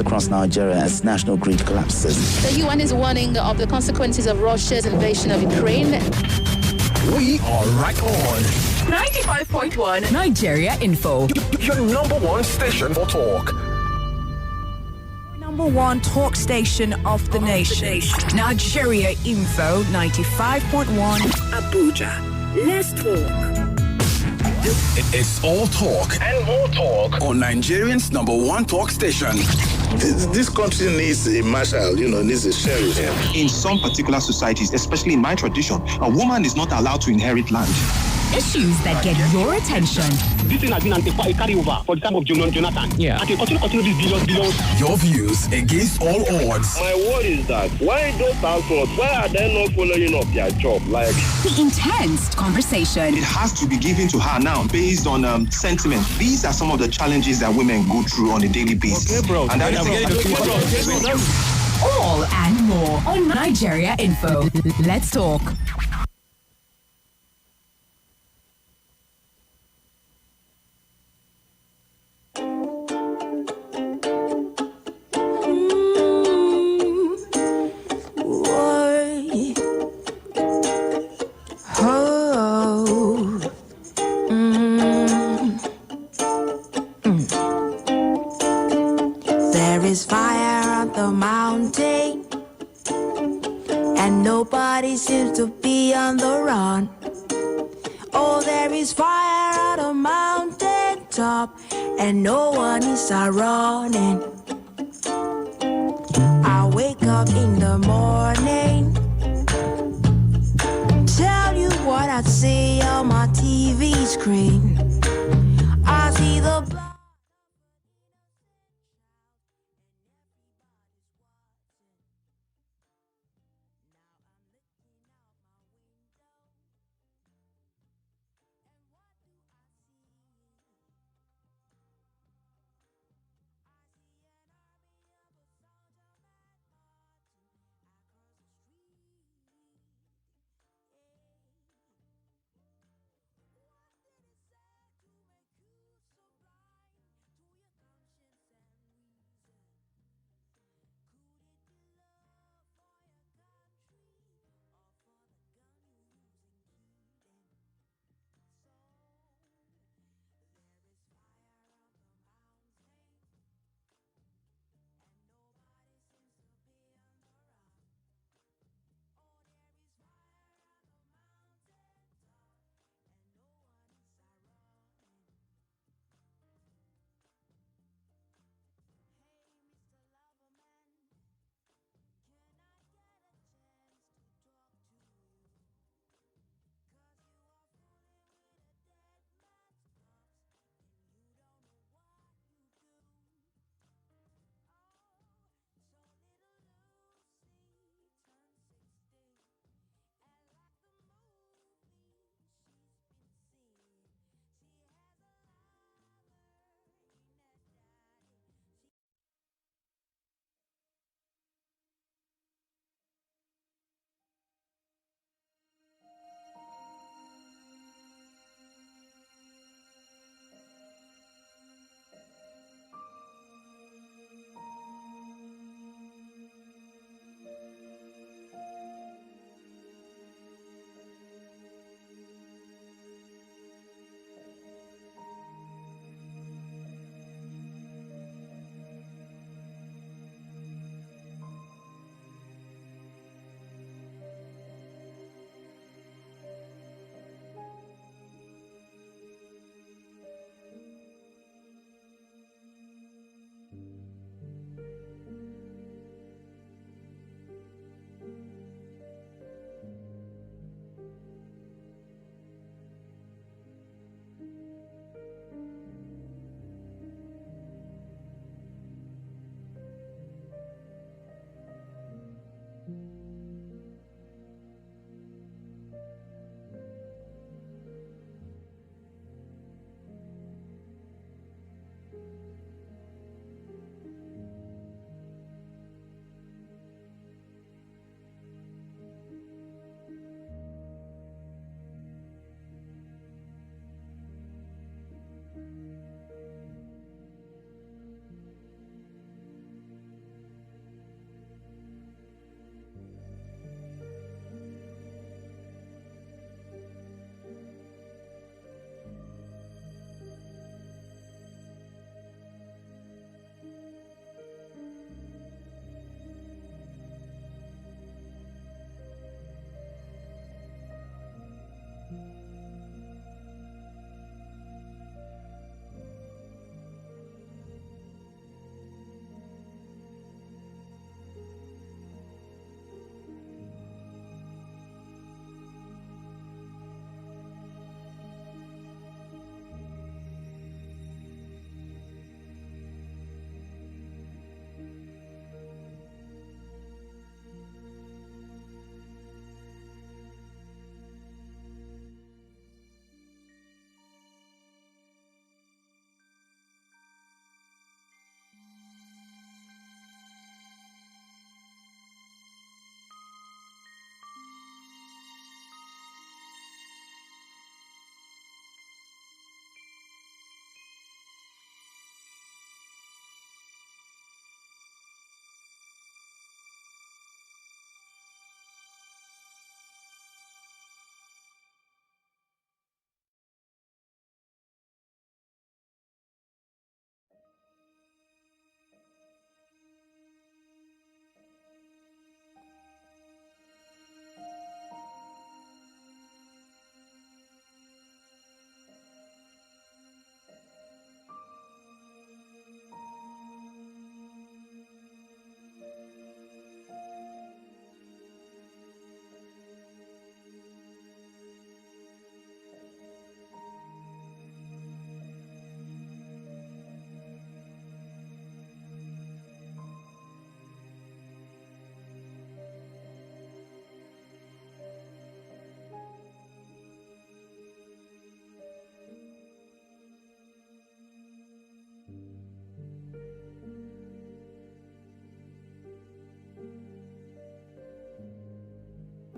across Nigeria as national grid collapses. The UN is warning of the consequences of Russia's invasion of Ukraine. We are right on 95.1 Nigeria Info. Your number one station for talk. Number one talk station of the nation. Nigeria Info 95.1 Abuja. Let's talk. It's all talk and more talk on Nigerians' number one talk station. This country needs a marshal, needs a sheriff. In some particular societies, especially in my tradition, a woman is not allowed to inherit land. Issues that get your attention. This thing has been a carryover for the time of Jonathan. Yeah. And continue this billions. Your views against all odds. My word is that why those households, why are they not following up their job? The intense conversation. It has to be given to her now based on sentiment. These are some of the challenges that women go through on a daily basis. Okay, bro. And that All and more on Nigeria Info. Let's talk. There is fire on the mountain, and nobody seems to be on the run. Oh, there is fire on the mountain top, and no one is running. I wake up in the morning, tell you what I see on my TV screen. I see the blood.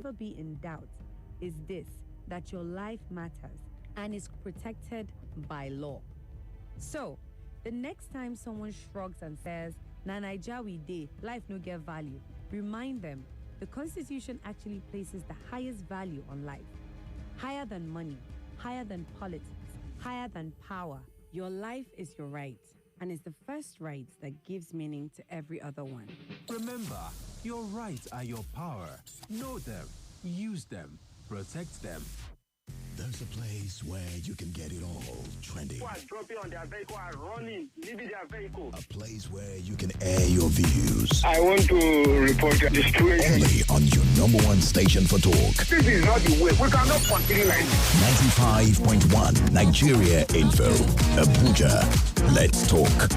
never be in doubt is this, that your life matters and is protected by law. So, the next time someone shrugs and says, "Na Naija we dey, life no get value," remind them the Constitution actually places the highest value on life. Higher than money, higher than politics, higher than power. Your life is your right and is the first right that gives meaning to every other one. Remember, your rights are your power. Know them, use them, protect them. There's a place where you can get it all trending. People are dropping on their vehicle, are running, leaving their vehicle. A place where you can air your views. I want to report the situation. Only on your number one station for talk. This is not the way. We cannot continue like this. 95.1 Nigeria Info. Abuja. Let's talk.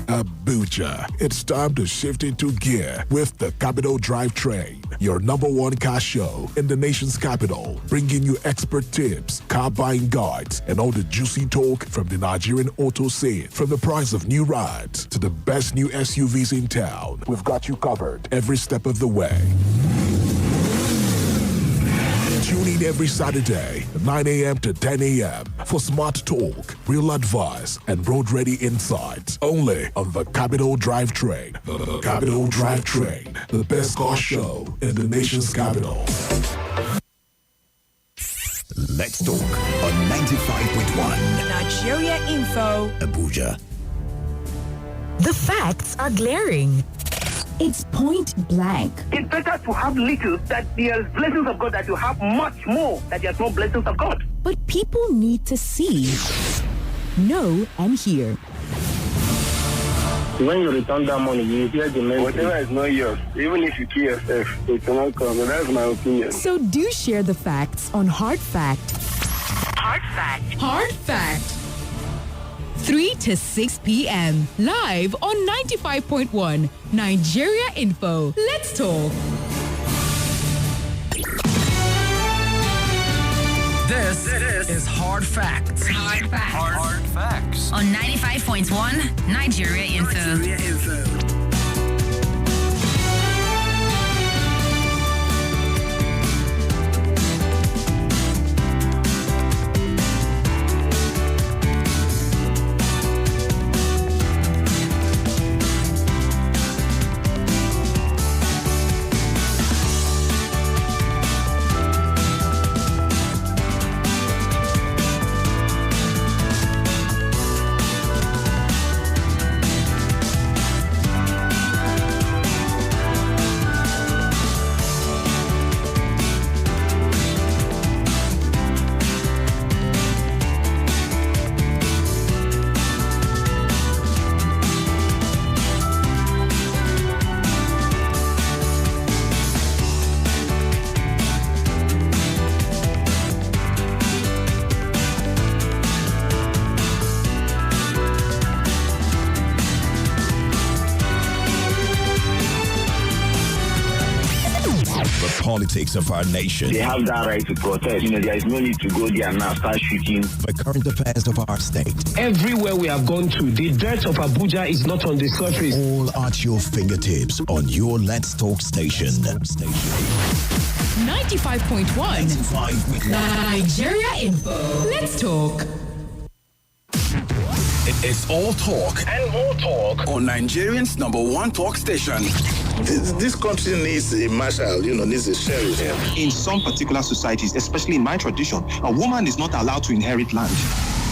Abuja. It's time to shift into gear with the Capital Drive Train, your number one car show in the nation's capital, bringing you expert tips, car buying guides, and all the juicy talk from the Nigerian auto scene. From the price of new rides to the best new SUVs in town, we've got you covered every step of the way. Tune in every Saturday, 9 a.m. to 10 a.m. for smart talk, real advice, and road-ready insights. Only on the Capital Drive Train. The Capital Drive Train, the best car show in the nation's capital. Let's talk on 95.1 Nigeria Info. Abuja. The facts are glaring. It's point blank. It's better to have little, that there's blessings of God, that you have much more, that there's no blessings of God. But people need to see, know, and hear. When you return that money, you hear the message. Whatever is not yours, even if you kill yourself, it will not come. That's my opinion. So do share the facts on Hard Fact. Hard Fact. Hard Fact. 3 to 6 p.m. Live on 95.1 Nigeria Info. Let's talk. This is Hard Facts. Hard Facts. Hard Facts. On 95.1 Nigeria Info. Politics of our nation. They have that right to protest. There is no need to go there now start shooting. The current affairs of our state. Everywhere we have gone to, the dirt of Abuja is not on the surface. All at your fingertips on your Let's Talk station. 95.1 Nigeria Info. Let's talk. It's all talk and more talk on Nigerian's number one talk station. This country needs a marshal, needs a sheriff. In some particular societies, especially in my tradition, a woman is not allowed to inherit land.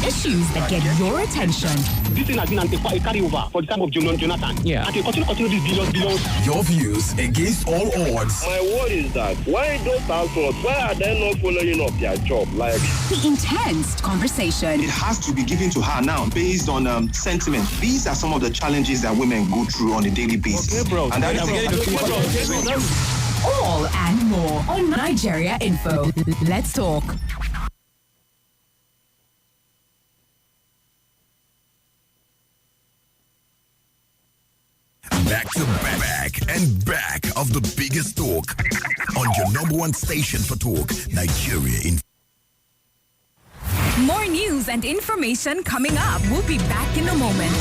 Issues that get your attention. This thing has been a carryover for the time of Jonathan. Yeah. And they continue this billions. Your views against all odds. My word is that, why those households, why are they not following up their job? Like The intense conversation. It has to be given to her now based on sentiment. These are some of the challenges that women go through on a daily basis. Okay, bro. And that All and more on Nigeria Info. Let's talk. Back to back and back of the biggest talk on your number one station for talk, Nigeria Info. More news and information coming up. We'll be back in a moment.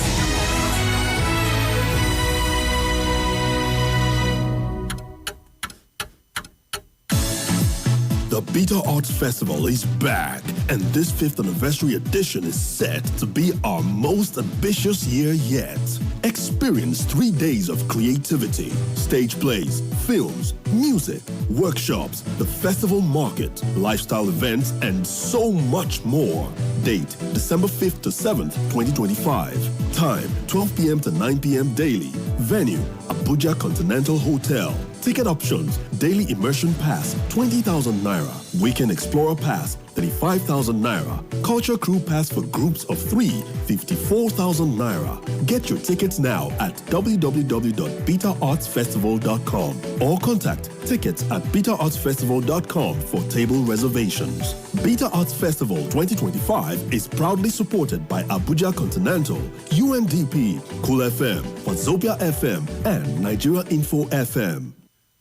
The Beta Arts Festival is back, and this 5th anniversary edition is set to be our most ambitious year yet. Experience 3 days of creativity, stage plays, films, music, workshops, the festival market, lifestyle events, and so much more. Date, December 5th to 7th, 2025. Time, 12 p.m. to 9 p.m. daily. Venue, Abuja Continental Hotel. Ticket options, daily immersion pass, 20,000 naira. Weekend explorer pass, 35,000 naira. Culture crew pass for groups of 3, 54,000 naira. Get your tickets now at www.betaartsfestival.com or contact tickets at betaartsfestival.com for table reservations. Beta Arts Festival 2025 is proudly supported by Abuja Continental, UNDP, Cool FM, Wazobia FM, and Nigeria Info FM.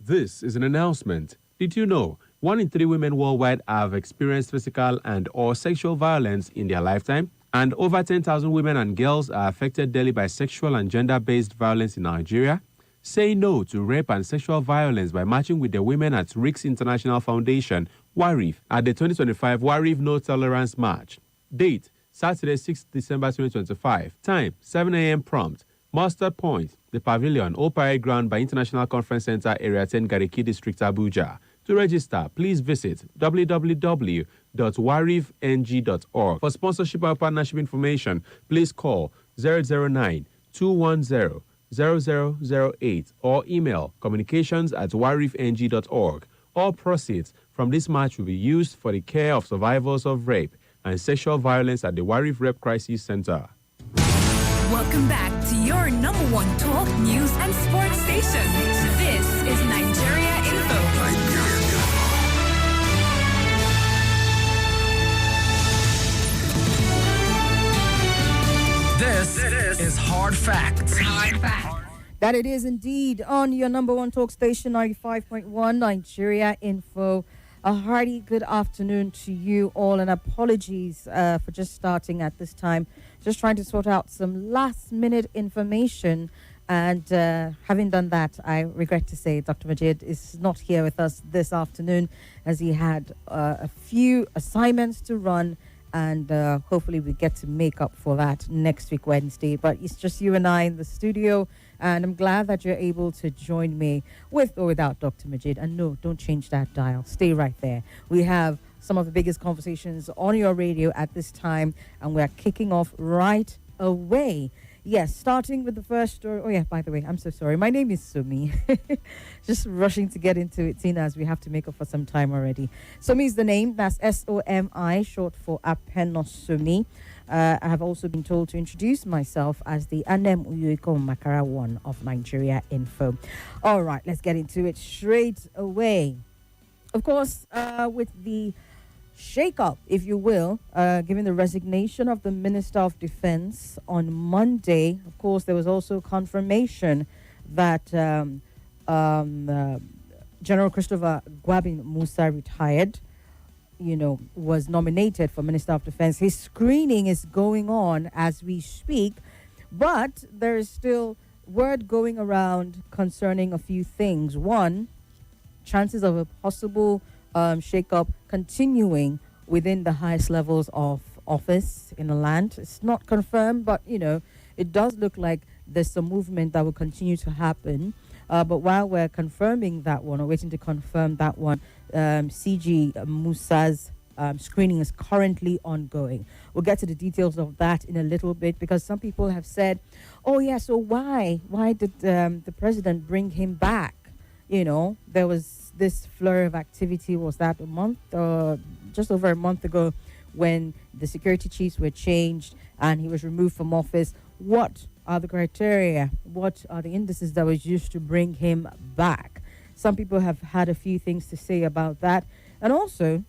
This is an announcement. Did you know 1 in 3 women worldwide have experienced physical and/or sexual violence in their lifetime? And over 10,000 women and girls are affected daily by sexual and gender-based violence in Nigeria? Say no to rape and sexual violence by marching with the Women at Risk International Foundation, WARIF, at the 2025 WARIF No Tolerance March. Date, Saturday, 6th December 2025. Time, 7 a.m. prompt. Muster Point, the Pavilion, Old Parade Ground by International Conference Center, Area 10, Gariki District, Abuja. To register, please visit www.warifng.org. For sponsorship or partnership information, please call 009-210-0008 or email communications@warifng.org. All proceeds from this match will be used for the care of survivors of rape and sexual violence at the Warif Rape Crisis Center. Welcome back to your number one talk, news, and sports station. This is Nigeria Info. This is Hard Facts. That it is indeed on your number one talk station, 95.1 Nigeria Info. A hearty good afternoon to you all, and apologies for just starting at this time. Just trying to sort out some last-minute information, and having done that, I regret to say Dr. Majid is not here with us this afternoon, as he had a few assignments to run, and hopefully we get to make up for that next week, Wednesday. But it's just you and I in the studio, and I'm glad that you're able to join me with or without Dr. Majid. And no, don't change that dial. Stay right there. We have some of the biggest conversations on your radio at this time, and we're kicking off right away. Yes, starting with the first story. Oh, yeah, by the way, I'm so sorry. My name is Somi. Just rushing to get into it, Tina, as we have to make up for some time already. Somi is the name. That's S-O-M-I, short for Apenosumi. I have also been told to introduce myself as the Anem Uyuiko Makara 1 of Nigeria Info. All right, let's get into it straight away. Of course, with the shake-up, if you will, given the resignation of the Minister of Defense on Monday. Of course, there was also confirmation that General Christopher Gwabin Musa, retired, was nominated for Minister of Defense. His screening is going on as we speak, but there is still word going around concerning a few things. One, chances of a possible shake-up continuing within the highest levels of office in the land. It's not confirmed, but, it does look like there's some movement that will continue to happen. But while we're confirming that one, or waiting to confirm that one, CG Musa's screening is currently ongoing. We'll get to the details of that in a little bit, because some people have said, oh, yeah, so why did the president bring him back? There was this flurry of activity, was that a month or just over a month ago, when the security chiefs were changed and he was removed from office. What are the criteria? What are the indices that was used to bring him back? Some people have had a few things to say about that. And also,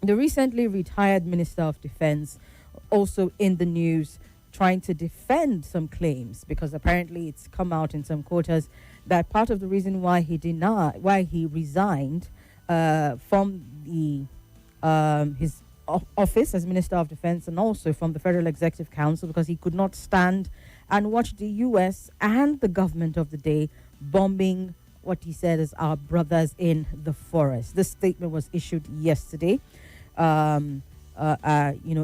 the recently retired Minister of Defense also in the news, trying to defend some claims, because apparently it's come out in some quarters that part of the reason why he resigned from the his office as Minister of Defense and also from the Federal Executive Council because he could not stand and watch the U.S. and the government of the day bombing what he said is our brothers in the forest. This statement was issued yesterday, in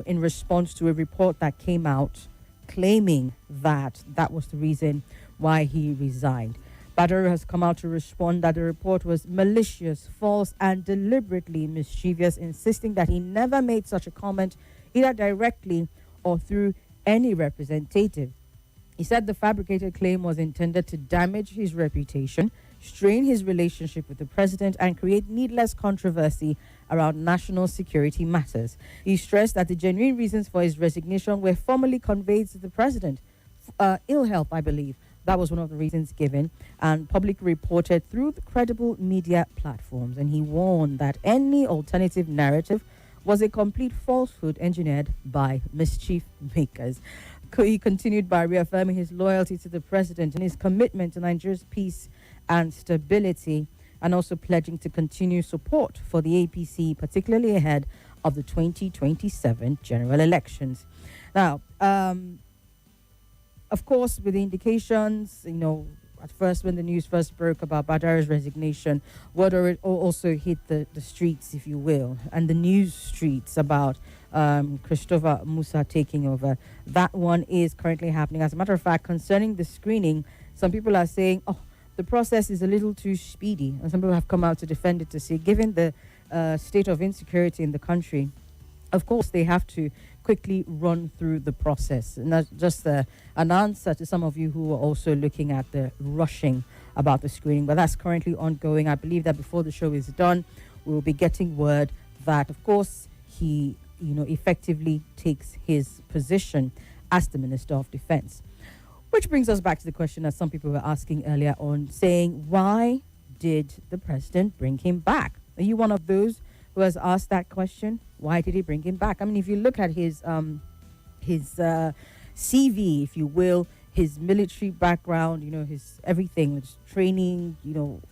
response to a report that came out claiming that that was the reason why he resigned. Badr has come out to respond that the report was malicious, false, and deliberately mischievous, insisting that he never made such a comment either directly or through any representative. He said the fabricated claim was intended to damage his reputation, strain his relationship with the president, and create needless controversy around national security matters. He stressed that the genuine reasons for his resignation were formally conveyed to the president. Ill health, I believe. That was one of the reasons given, and publicly reported through the credible media platforms. And he warned that any alternative narrative was a complete falsehood engineered by mischief makers. He continued by reaffirming his loyalty to the president and his commitment to Nigeria's peace and stability, and also pledging to continue support for the APC, particularly ahead of the 2027 general elections. Now, of course, with the indications, at first when the news first broke about Badr's resignation, word also hit the streets, if you will, and the news streets about Christopher Musa taking over. That one is currently happening. As a matter of fact, concerning the screening, some people are saying, the process is a little too speedy. And some people have come out to defend it, to say, given the state of insecurity in the country, of course, they have to quickly run through the process. And that's just an answer to some of you who are also looking at the rushing about the screening. But that's currently ongoing. I believe that before the show is done, we will be getting word that, of course, he, effectively takes his position as the Minister of Defense. Which brings us back to the question that some people were asking earlier on, saying, why did the president bring him back? Are you one of those who has asked that question? Why did he bring him back? I mean, if you look at his CV, if you will, his military background, his everything, his training,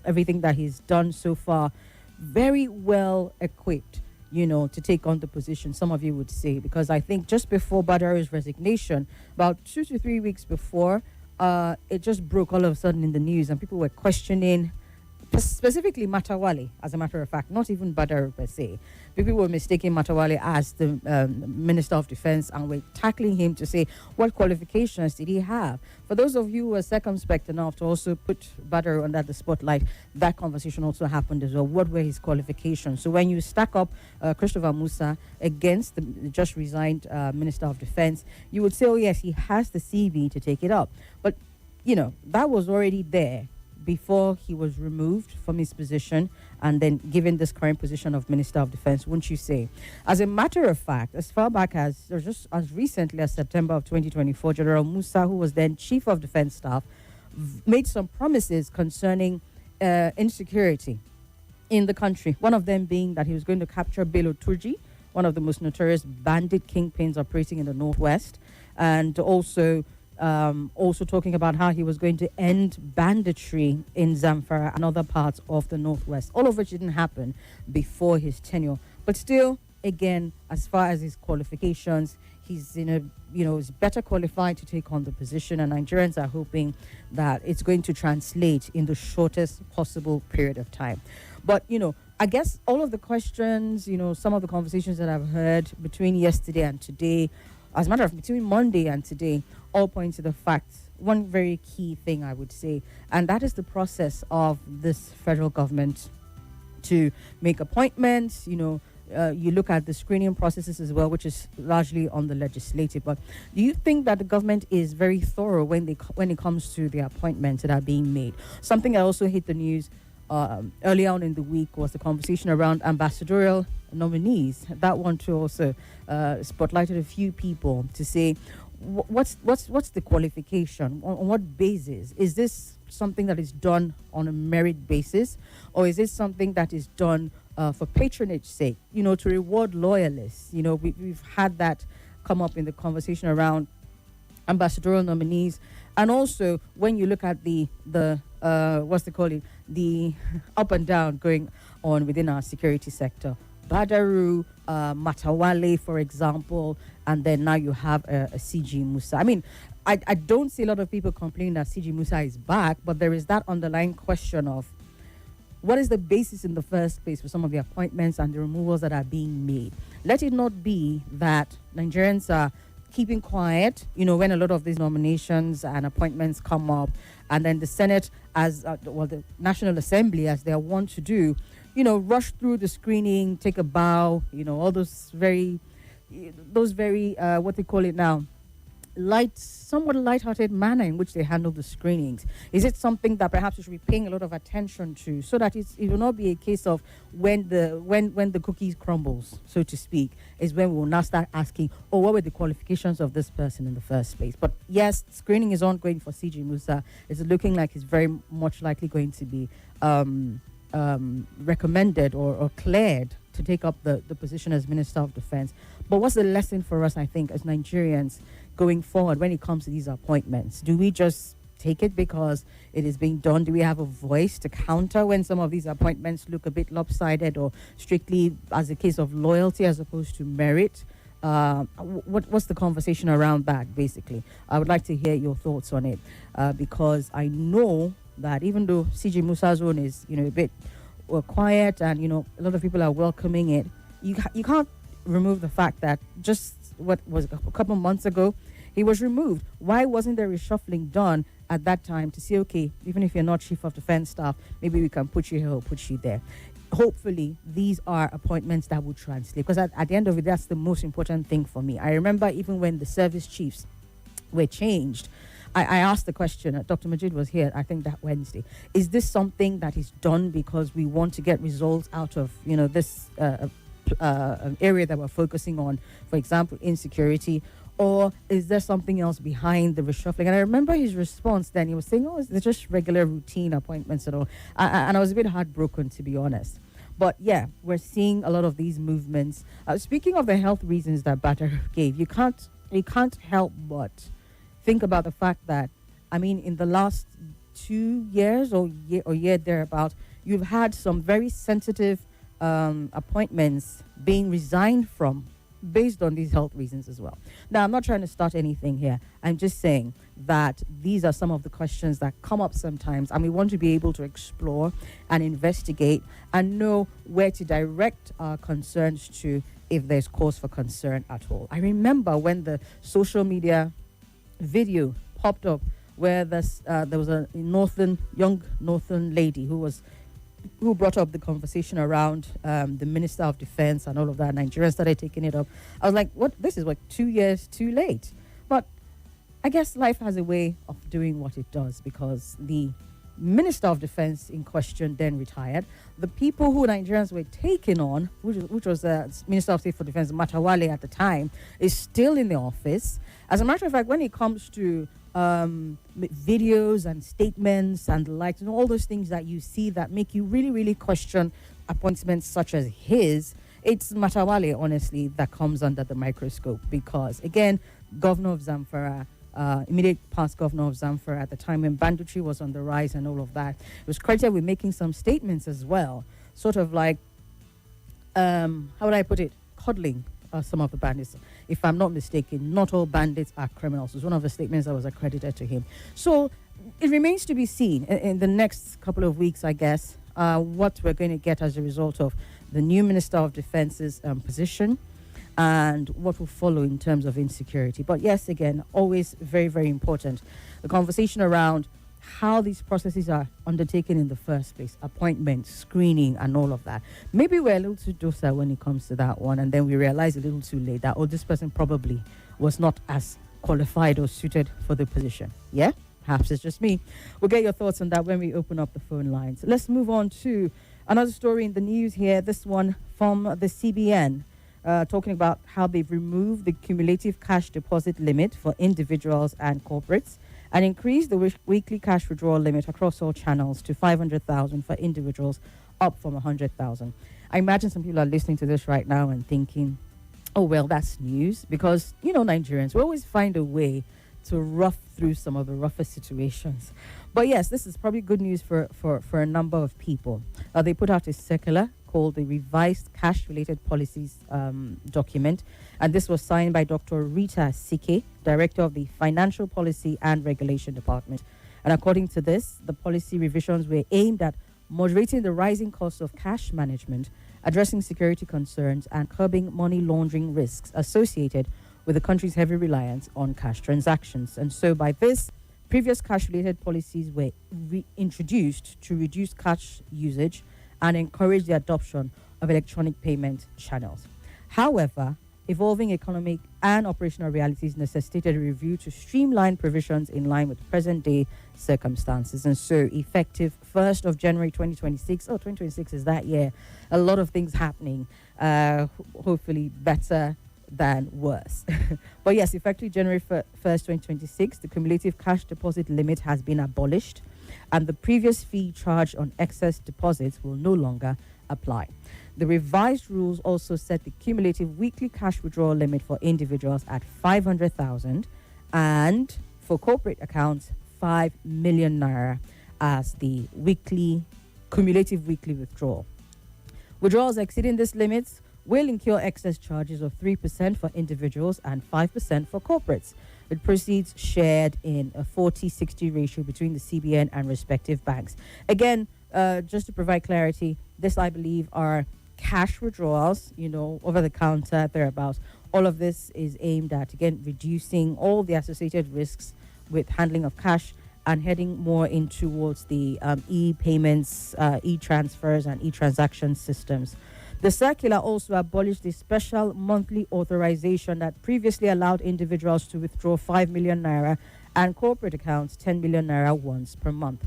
everything that he's done so far, very well equipped, to take on the position, some of you would say, because I think just before Badr's resignation, about 2 to 3 weeks before, it just broke all of a sudden in the news, and people were questioning specifically Matawale, as a matter of fact, not even Badr per se. People were mistaking Matawale as the Minister of Defense and were tackling him to say, what qualifications did he have? For those of you who are circumspect enough to also put Badr under the spotlight, that conversation also happened as well. What were his qualifications? So when you stack up Christopher Musa against the just resigned Minister of Defense, you would say, oh yes, he has the CV to take it up. But, that was already there before he was removed from his position and then given this current position of Minister of Defense, wouldn't you say? As a matter of fact, as far back as, or just as recently as September of 2024, General Musa, who was then Chief of Defense Staff, made some promises concerning insecurity in the country. One of them being that he was going to capture Bello Turji, one of the most notorious bandit kingpins operating in the Northwest, and also talking about how he was going to end banditry in Zamfara and other parts of the Northwest, all of which didn't happen before his tenure. But still, again, as far as his qualifications, he's is better qualified to take on the position, and Nigerians are hoping that it's going to translate in the shortest possible period of time. But, I guess all of the questions, some of the conversations that I've heard between yesterday and today, as a matter of between Monday and today, all point to the fact, one very key thing I would say, and that is the process of this federal government to make appointments. You look at the screening processes as well, which is largely on the legislative. But do you think that the government is very thorough when it comes to the appointments that are being made? Something that also hit the news early on in the week was the conversation around ambassadorial nominees. That one too also spotlighted a few people to say, what's the qualification? On what basis? Is this something that is done on a merit basis, or is it something that is done for patronage sake? To reward loyalists. We've had that come up in the conversation around ambassadorial nominees, and also when you look at the up and down going on within our security sector. Badaru, Matawale, for example, and then now you have a CG Musa. I mean, I don't see a lot of people complaining that CG Musa is back, but there is that underlying question of what is the basis in the first place for some of the appointments and the removals that are being made? Let it not be that Nigerians are keeping quiet, when a lot of these nominations and appointments come up, and then the Senate, as the National Assembly, as they want to do, rush through the screening, take a bow, all those very, what they call it now, somewhat light-hearted manner in which they handle the screenings. Is it something that perhaps you should be paying a lot of attention to, so that it will not be a case of when the cookies crumbles, so to speak, is when we will now start asking, what were the qualifications of this person in the first place? But yes, screening is ongoing for CG Musa. It's looking like he's very much likely going to be recommended or cleared to take up the position as Minister of Defense. But what's the lesson for us, I think, as Nigerians going forward when it comes to these appointments? Do we just take it because it is being done? Do we have a voice to counter when some of these appointments look a bit lopsided or strictly as a case of loyalty as opposed to merit? What's the conversation around that, basically? I would like to hear your thoughts on it, because I know that even though CG Musa's own is, a bit quiet and, a lot of people are welcoming it, you can't remove the fact that just what was a couple months ago, he was removed. Why wasn't there reshuffling done at that time to say, okay, even if you're not Chief of Defense Staff, maybe we can put you here or put you there? Hopefully, these are appointments that will translate, because at the end of it, that's the most important thing for me. I remember even when the service chiefs were changed, I asked the question, Dr. Majid was here, I think that Wednesday, is this something that is done because we want to get results out of, this area that we're focusing on, for example, insecurity, or is there something else behind the reshuffling? And I remember his response then, he was saying, it's just regular routine appointments and all. And I was a bit heartbroken, to be honest. But yeah, we're seeing a lot of these movements. Speaking of the health reasons that Batter gave, you can't help but think about the fact that, in the last 2 years or year thereabout, you've had some very sensitive appointments being resigned from based on these health reasons as well. Now, I'm not trying to start anything here. I'm just saying that these are some of the questions that come up sometimes, and we want to be able to explore and investigate and know where to direct our concerns to if there's cause for concern at all. I remember when the social media video popped up where there was a young northern lady who brought up the conversation around the Minister of Defense and all of that. Nigeria started taking it up. I was like, what? This is 2 years too late. But I guess life has a way of doing what it does, because the Minister of Defense in question then retired. The people who Nigerians were taking on, which was the Minister of State for Defense, Matawale at the time, is still in the office. As a matter of fact, when it comes to videos and statements and the likes and all those things that you see that make you really, really question appointments such as his, it's Matawale, honestly, that comes under the microscope, because, again, Governor of Zamfara, immediate past governor of Zamfara at the time when banditry was on the rise and all of that, was credited with making some statements as well, sort of like, how would I put it, coddling some of the bandits. If I'm not mistaken, not all bandits are criminals. It's one of the statements that was accredited to him. So it remains to be seen in the next couple of weeks, I guess, what we're going to get as a result of the new Minister of Defense's position and what will follow in terms of insecurity. But yes, again, always very, very important. The conversation around how these processes are undertaken in the first place, appointments, screening, and all of that. Maybe we're a little too docile when it comes to that one, and then we realize a little too late that, this person probably was not as qualified or suited for the position. Yeah? Perhaps it's just me. We'll get your thoughts on that when we open up the phone lines. Let's move on to another story in the news here, this one from the CBN, talking about how they've removed the cumulative cash deposit limit for individuals and corporates and increased the weekly cash withdrawal limit across all channels to 500,000 for individuals, up from 100,000. I imagine some people are listening to this right now and thinking, oh, well, that's news, because, Nigerians, we always find a way to rough through some of the roughest situations. But yes, this is probably good news for a number of people. They put out a circular called the Revised Cash-Related Policies document. And this was signed by Dr. Rita Sike, Director of the Financial Policy and Regulation Department. And according to this, the policy revisions were aimed at moderating the rising costs of cash management, addressing security concerns, and curbing money laundering risks associated with the country's heavy reliance on cash transactions. And so by this, previous cash-related policies were reintroduced to reduce cash usage and encourage the adoption of electronic payment channels. However, evolving economic and operational realities necessitated a review to streamline provisions in line with present-day circumstances. And so effective 1st of January 2026, 2026 is that year, a lot of things happening, hopefully better than worse. But yes, effective January 1st, 2026, the cumulative cash deposit limit has been abolished, and the previous fee charged on excess deposits will no longer apply. The revised rules also set the cumulative weekly cash withdrawal limit for individuals at 500,000 and for corporate accounts 5 million naira as the cumulative weekly withdrawal. Withdrawals exceeding this limits will incur excess charges of 3% for individuals and 5% for corporates, with proceeds shared in a 40-60 ratio between the CBN and respective banks. Again, just to provide clarity, this, I believe, are cash withdrawals, over the counter, thereabouts. All of this is aimed at, again, reducing all the associated risks with handling of cash and heading more in towards the e-payments, e-transfers, and e-transaction systems. The circular also abolished the special monthly authorization that previously allowed individuals to withdraw 5 million naira and corporate accounts 10 million naira once per month.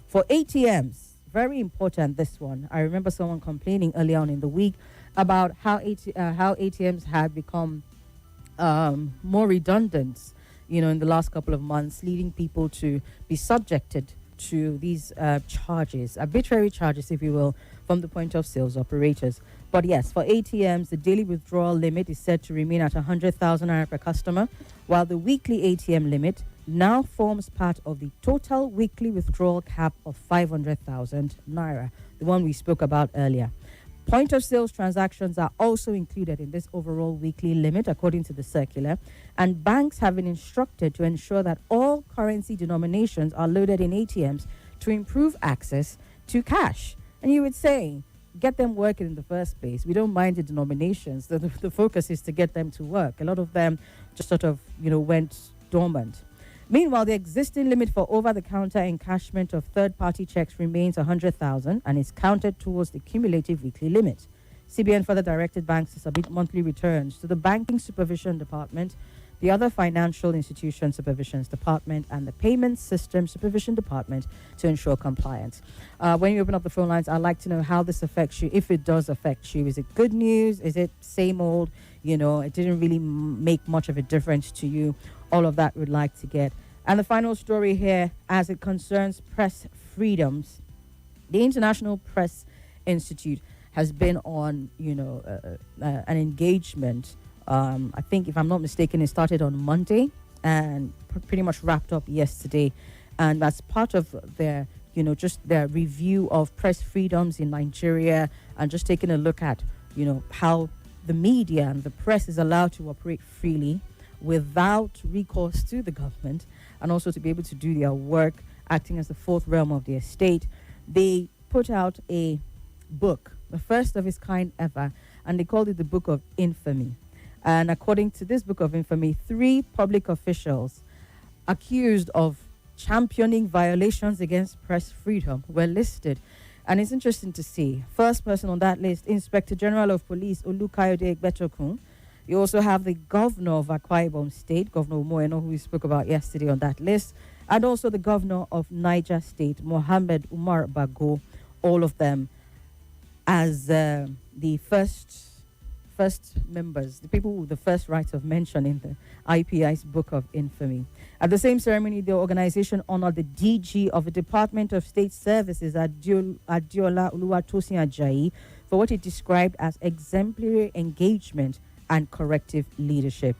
For ATMs, very important, this one. I remember someone complaining early on in the week about how ATMs had become more redundant, in the last couple of months, leading people to be subjected to these charges, arbitrary charges, if you will, from the point of sales operators. But yes, for ATMs, the daily withdrawal limit is said to remain at 100,000 naira per customer, while the weekly ATM limit now forms part of the total weekly withdrawal cap of 500,000 naira, the one we spoke about earlier. Point of sales transactions are also included in this overall weekly limit, according to the circular, and banks have been instructed to ensure that all currency denominations are loaded in ATMs to improve access to cash. And you would say, get them working in the first place. We don't mind the denominations. The focus is to get them to work. A lot of them just sort of, went dormant. Meanwhile, the existing limit for over-the-counter encashment of third-party checks remains 100,000 and is counted towards the cumulative weekly limit. CBN further directed banks to submit monthly returns to the Banking Supervision Department, the other Financial Institution Supervisions Department, and the Payment System Supervision Department to ensure compliance. When you open up the phone lines, I'd like to know how this affects you, if it does affect you. Is it good news? Is it same old? It didn't really make much of a difference to you. All of that we'd like to get. And the final story here, as it concerns press freedoms, the International Press Institute has been on, an engagement. I think, if I'm not mistaken, it started on Monday and pretty much wrapped up yesterday. And that's part of their, just their review of press freedoms in Nigeria and just taking a look at, how the media and the press is allowed to operate freely without recourse to the government, and also to be able to do their work, acting as the fourth realm of their state. They put out a book, the first of its kind ever, and they called it the Book of Infamy. And according to this Book of Infamy, 3 public officials accused of championing violations against press freedom were listed. And it's interesting to see. First person on that list, Inspector General of Police Olukayode Egbetokun. You also have the Governor of Akwa Ibom State, Governor Umoeno, who we spoke about yesterday on that list, and also the Governor of Niger State, Mohammed Umar Bago, all of them as the first members, the people with the first right of mention in the IPI's Book of Infamy. At the same ceremony, the organization honored the DG of the Department of State Services, Adiola Oluwatosin Ajayi, for what he described as exemplary engagement and corrective leadership.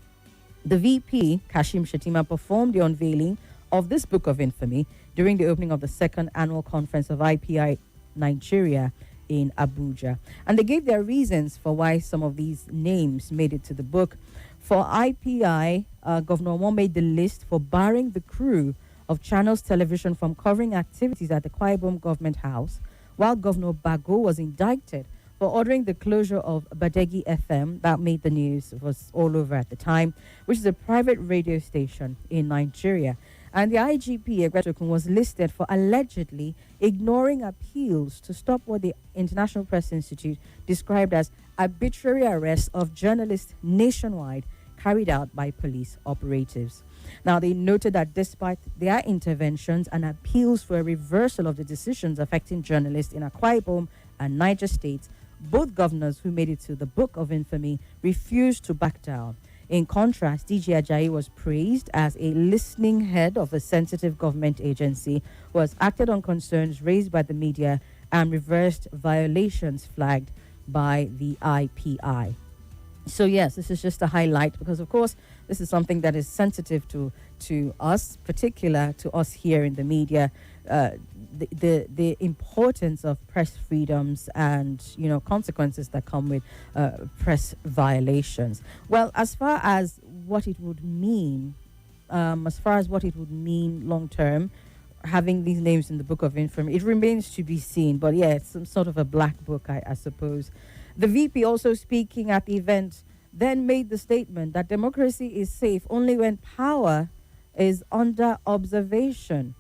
The VP, Kashim Shetima, performed the unveiling of this Book of Infamy during the opening of the second annual conference of IPI Nigeria in Abuja. And they gave their reasons for why some of these names made it to the book. For IPI, Governor Wong made the list for barring the crew of Channels Television from covering activities at the Akwa Ibom Government House, while Governor Bago was indicted for ordering the closure of Badegi FM. That made the news. It was all over at the time, which is a private radio station in Nigeria. And the IGP, Egretokun, was listed for allegedly ignoring appeals to stop what the International Press Institute described as arbitrary arrests of journalists nationwide carried out by police operatives. Now, they noted that despite their interventions and appeals for a reversal of the decisions affecting journalists in Akwa Ibom and Niger states, both governors who made it to the Book of Infamy refused to back down. In contrast, DG Ajayi was praised as a listening head of a sensitive government agency who has acted on concerns raised by the media and reversed violations flagged by the IPI. So yes, this is just a highlight because, of course, this is something that is sensitive to us, particular to us here in the media. The importance of press freedoms and consequences that come with press violations. Well, as far as what it would mean long term, having these names in the Book of Infamy, it remains to be seen. But yeah, it's some sort of a black book, I suppose. The VP, also speaking at the event, then made the statement that democracy is safe only when power is under observation.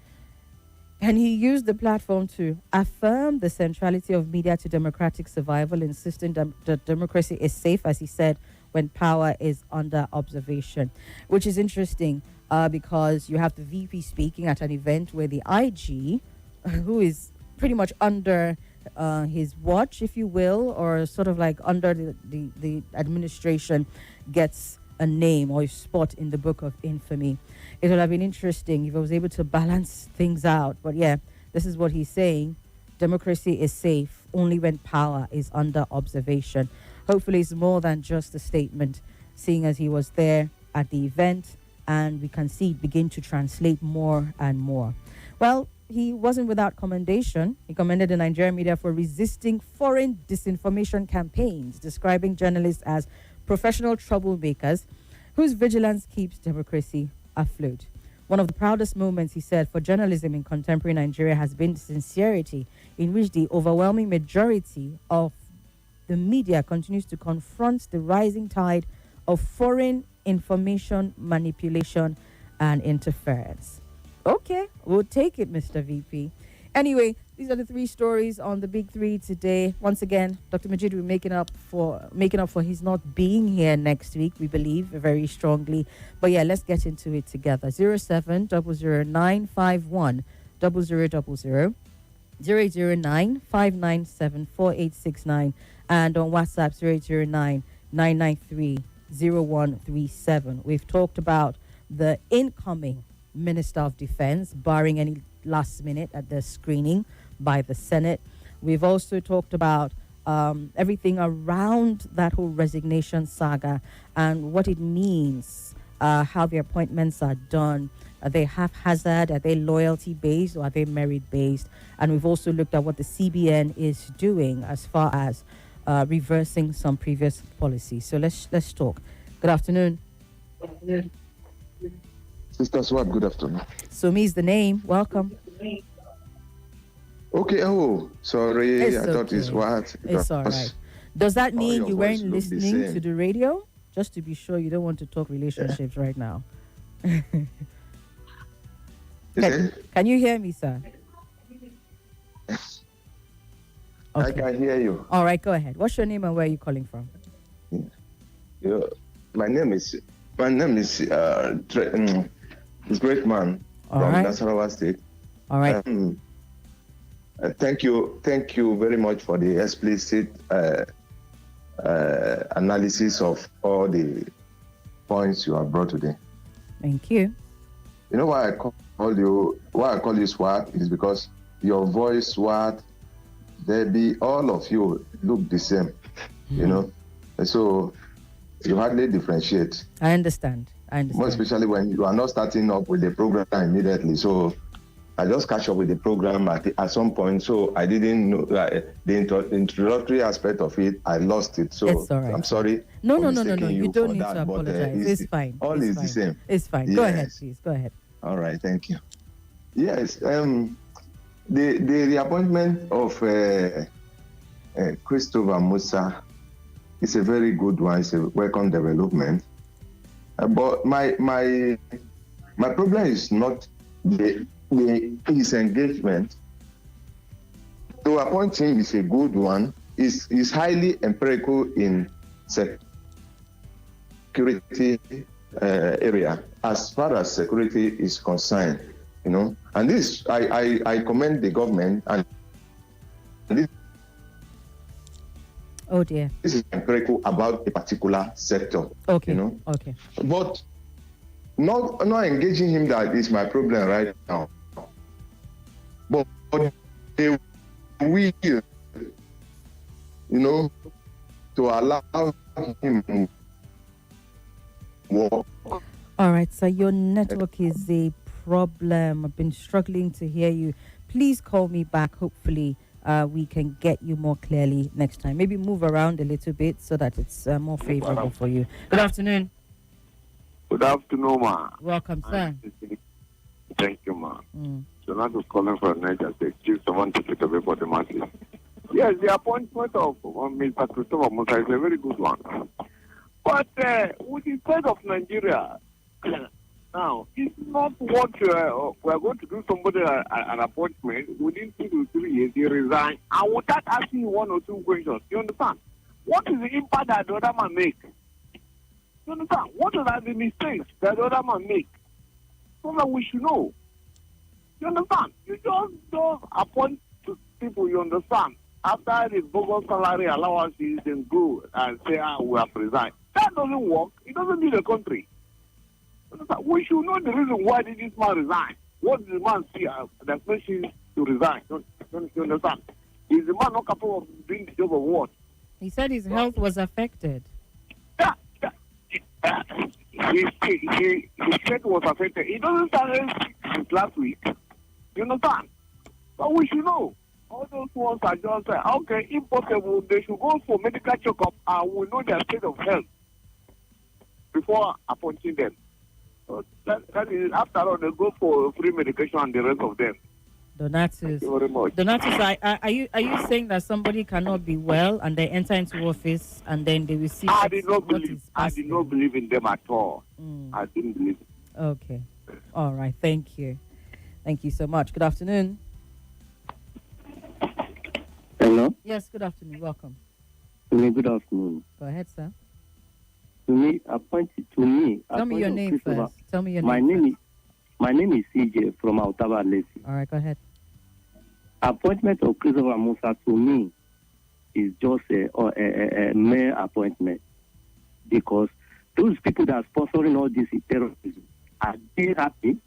And he used the platform to affirm the centrality of media to democratic survival, insisting that democracy is safe, as he said, when power is under observation, which is interesting because you have the VP speaking at an event where the IG, who is pretty much under his watch, if you will, or sort of like under the administration, gets a name or a spot in the Book of Infamy. It would have been interesting if I was able to balance things out. But yeah, this is what he's saying. Democracy is safe only when power is under observation. Hopefully it's more than just a statement, seeing as he was there at the event, and we can see it begin to translate more and more. Well, he wasn't without commendation. He commended the Nigerian media for resisting foreign disinformation campaigns, describing journalists as professional troublemakers whose vigilance keeps democracy afloat. One of the proudest moments, he said, for journalism in contemporary Nigeria has been the sincerity in which the overwhelming majority of the media continues to confront the rising tide of foreign information manipulation and interference. Okay, we'll take it, Mr. VP. Anyway, these are the three stories on the Big Three today. Once again, Dr. Majid will be making up for his not being here next week, we believe, very strongly. But yeah, let's get into it together. 07009510000, 009-597-4869, and on WhatsApp 009-993-0137. We've talked about the incoming Minister of Defense, barring any last minute at the screening by the Senate. We've also talked about everything around that whole resignation saga and what it means, how the appointments are done. Are they haphazard? Are they loyalty-based? Or are they merit-based? And we've also looked at what the CBN is doing as far as reversing some previous policies. So let's talk. Good afternoon. Sister Swat, good afternoon. Somi is the name. Welcome. Okay, sorry. It's I thought it's what. It's all right. Does that mean you weren't listening to the radio? Just to be sure you don't want to talk relationships right now. Can you hear me, sir? Okay. I can hear you. All right, go ahead. What's your name and where are you calling from? My name is Great Man All from right. Nasarawa State. All right. Thank you very much for the explicit analysis of all the points you have brought today. Thank you. You know why I call you Swat is because your voice, Swat, Debbie, all of you look the same. You know, and so you hardly differentiate. I understand. More especially when you are not starting up with the program immediately. So I just catch up with the program at some point, so I didn't know the introductory aspect of it. I lost it, so It's all right. I'm sorry. No. mistaking You don't for need that, to but, apologize. It's fine. All it's is fine. the same. It's fine. Yes. Go ahead, please. Go ahead. All right, thank you. Yes, the reappointment of Christopher Musa is a very good one. It's a welcome development. But my problem is not his engagement. To appoint him is a good one. Is highly empirical in security area as far as security is concerned. And this I commend the government, and this. Oh dear. This is empirical about a particular sector. Okay. Okay. But not engaging him, that is my problem right now. But they will, to allow him work. All right, so your network is a problem. I've been struggling to hear you. Please call me back. Hopefully, we can get you more clearly next time. Maybe move around a little bit so that it's more favorable for you. Good afternoon. Good afternoon, ma. Welcome, sir. Thank you, ma. So now to calling for Niger State. Choose someone to take away for the masses. Yes, the appointment of Mr. Christopher Musa is a very good one. But with the state of Nigeria, now, it's not what we're going to do somebody an appointment within 2 to 3 years, he resign, and without asking one or two questions. You understand? What is the impact that the other man make? You understand? What are the mistakes that the other man make? So that we should know. You understand? You just don't appoint people, you understand. After the bogus salary allowances, then go and say, we have resigned. That doesn't work. It doesn't need a country. We should know the reason why did this man resign. What did the man see that makes him to resign? You understand? Is the man not capable of doing the job of what? He said his health was affected. His health was affected. He doesn't start since last week. You understand? But we should know. All those ones are just okay, impossible. They should go for medical checkup and we know their state of health before appointing them. So that is, after all, they go for free medication and the rest of them. Donatus. Thank you very much. Donatus, are you saying that somebody cannot be well and they enter into office and then they receive? I did not believe in them at all. I didn't believe. Okay. All right. Thank you. Thank you so much. Good afternoon. Hello? Yes, good afternoon. Welcome. Good afternoon. Go ahead, sir. Tell me your name first. Tell me your name. My name is CJ from Autaba Lesi. All right, go ahead. Appointment of Christopher Musa to me is just a mere appointment, because those people that are sponsoring all this terrorism, are they happy?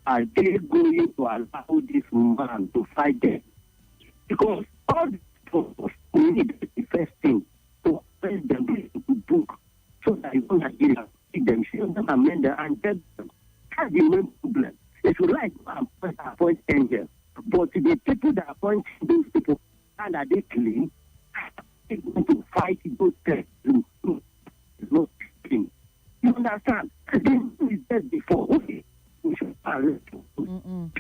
Are they going to allow this man to fight them? Because all the purpose we need the first thing to press them to book so that you don't Nigeria see them, show them, amend them, and tell them. That's the main problem. If you like to appoint angels, but the people that appoint those people, and are they clean? They're going to fight those terrorism. It's not clean. You understand? They do it just before. Okay. We should arrest them.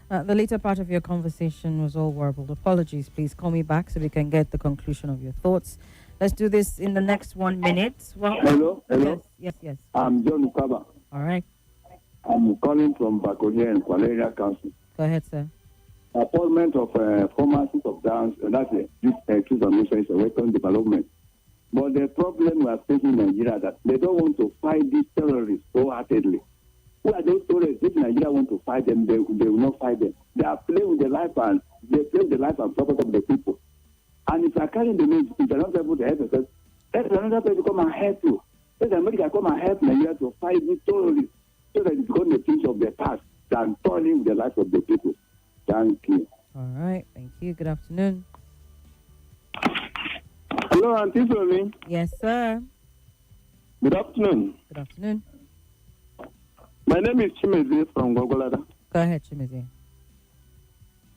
The later part of your conversation was all warbled. Apologies. Please call me back so we can get the conclusion of your thoughts. Let's do this in the next 1 minute. Well, Hello. Yes. I'm John Ukaba. All right. I'm calling from Bakonia and Kwaleria Council. Go ahead, sir. Appointment of former chief of dance, that's a chief of mission, is a welcome development. But the problem we are facing in Nigeria that they don't want to fight these terrorists wholeheartedly. Who are those terrorists? If Nigeria want to fight them, they will not fight them. They are playing with the life and property of the people. And if you are carrying the news, if you are not able to help yourself, let another person come and help you. Let America come and help Nigeria to fight these terrorists, so that it's going to think of the past than turning the life of the people. Thank you. All right. Thank you. Good afternoon. Hello, Auntie Somi. Yes, sir. Good afternoon. Good afternoon. My name is Chimeze from Gogolada. Go Go ahead, Chimizi.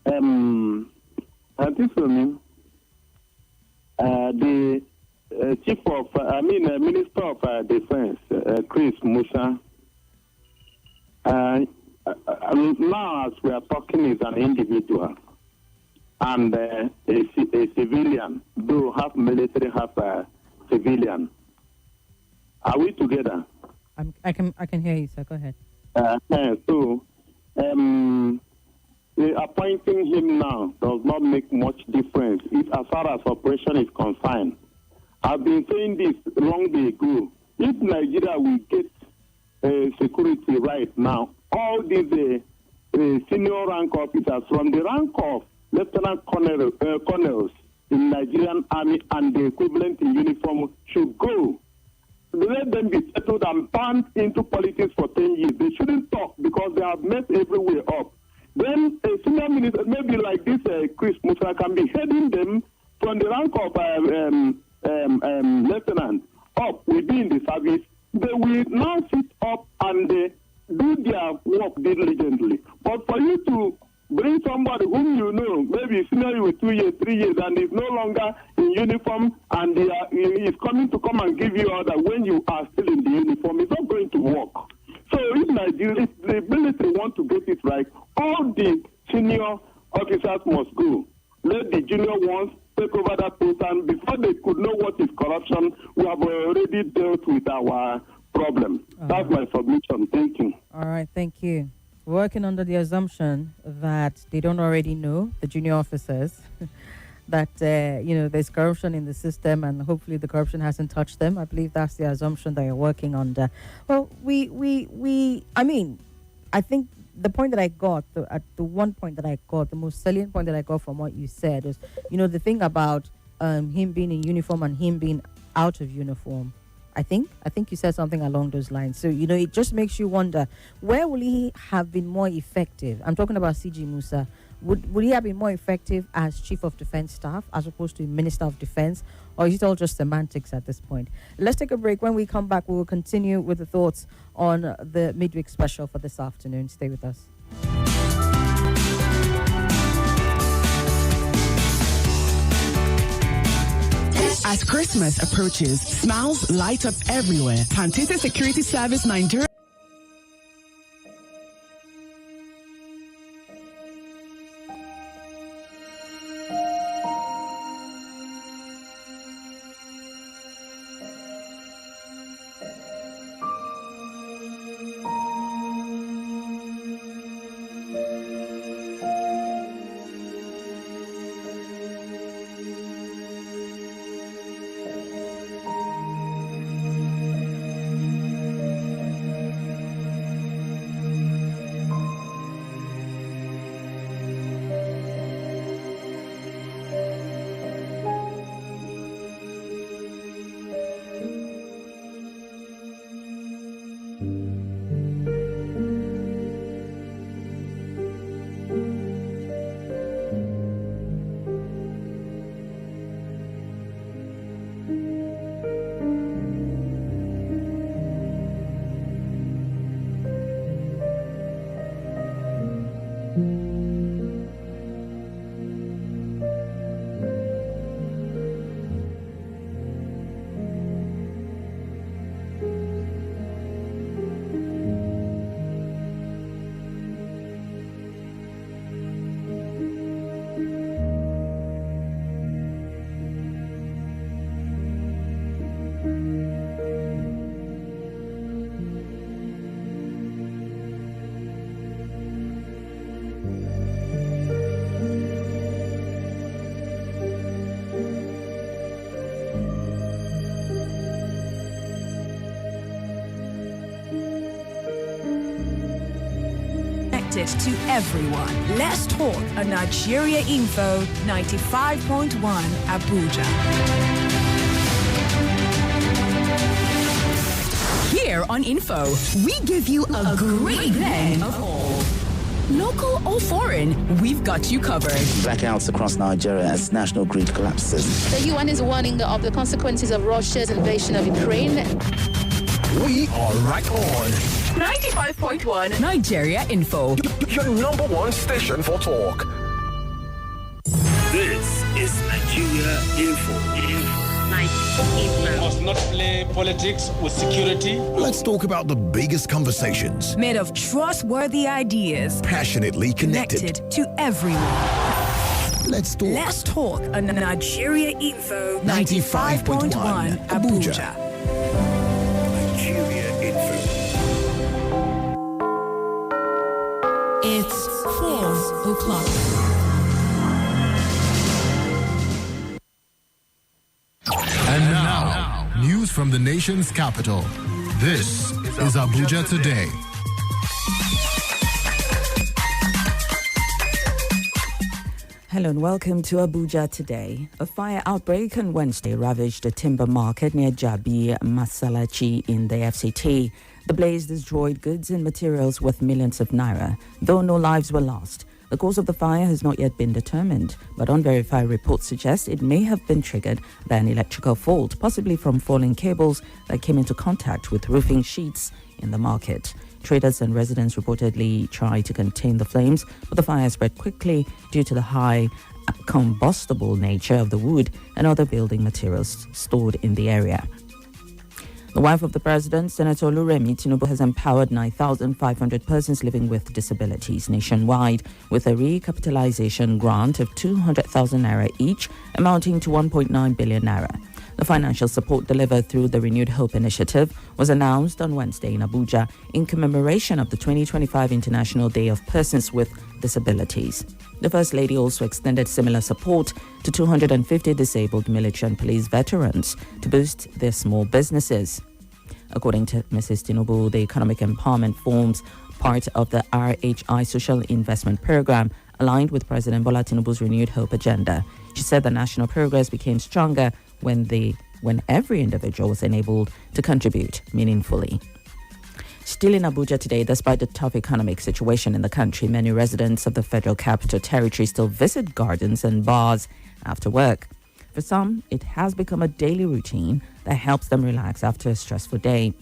I think for me, the Minister of Defense, Chris Musa, now as we are talking, is an individual and a civilian, though half military, half civilian. Are we together? I can hear you, sir. Go ahead. Appointing him now does not make much difference as far as operation is concerned. I've been saying this long ago. If Nigeria will get security right now, all these senior rank officers from the rank of lieutenant colonels in Nigerian army and the equivalent in uniform should go. Let them be settled and banned into politics for 10 years. They shouldn't talk because they have messed everywhere up. Then a senior minister, maybe like this Chris Musa, can be heading them from the rank of lieutenant up within the service. They will now sit up and do their work diligently. But for you to bring somebody whom you know, maybe senior you with 2 years, 3 years, and is no longer in uniform, and he is coming to come and give you order when you are still in the uniform, it's not going to work. So if Nigeria, if the military want to get it right, all the senior officers must go. Let the junior ones take over that post, and before they could know what is corruption, we have already dealt with our problem. That's my submission. Thank you. All right, thank you. Working under the assumption that they don't already know, the junior officers, that there's corruption in the system, and hopefully the corruption hasn't touched them. I believe that's the assumption that you're working under. Well, I think the point that I got, the one point that I got, the most salient point that I got from what you said is, the thing about him being in uniform and him being out of uniform. I think you said something along those lines. So, it just makes you wonder, where will he have been more effective? I'm talking about CG Musa. Would he have been more effective as Chief of Defense Staff as opposed to Minister of Defense? Or is it all just semantics at this point? Let's take a break. When we come back, we will continue with the thoughts on the midweek special for this afternoon. Stay with us. As Christmas approaches, smiles light up everywhere. Pantete Security Service Nigeria. To everyone. Let's talk on Nigeria Info 95.1 Abuja. Here on Info, we give you a great blend of all. Local or foreign, we've got you covered. Blackouts across Nigeria as national grid collapses. The UN is warning of the consequences of Russia's invasion of Ukraine. We are right on. 95.1 Nigeria Info. Your number one station for talk. This is Nigeria Info. We must not play politics with security. Let's talk about the biggest conversations. Made of trustworthy ideas. Passionately connected to everyone. Let's talk. Let's talk on Nigeria Info 95.1 Abuja. Nigeria Info. It's 4 o'clock. And now, news from the nation's capital. This is Abuja Today. Hello and welcome to Abuja Today. A fire outbreak on Wednesday ravaged a timber market near Jabi Masalachi in the FCT. The blaze destroyed goods and materials worth millions of naira, though no lives were lost. The cause of the fire has not yet been determined, but unverified reports suggest it may have been triggered by an electrical fault, possibly from falling cables that came into contact with roofing sheets in the market. Traders and residents reportedly tried to contain the flames, but the fire spread quickly due to the high combustible nature of the wood and other building materials stored in the area. The wife of the president, Senator Oluremi Tinubu, has empowered 9,500 persons living with disabilities nationwide with a recapitalization grant of 200,000 naira each, amounting to 1.9 billion naira. The financial support delivered through the Renewed Hope Initiative was announced on Wednesday in Abuja in commemoration of the 2025 International Day of Persons with Disabilities. The First Lady also extended similar support to 250 disabled military and police veterans to boost their small businesses. According to Mrs. Tinubu, the economic empowerment forms part of the RHI Social Investment Program aligned with President Bola Tinubu's Renewed Hope agenda. She said the national progress became stronger when every individual was enabled to contribute meaningfully. Still in Abuja today, despite the tough economic situation in the country, many residents of the Federal Capital Territory still visit gardens and bars after work. For some, it has become a daily routine that helps them relax after a stressful day.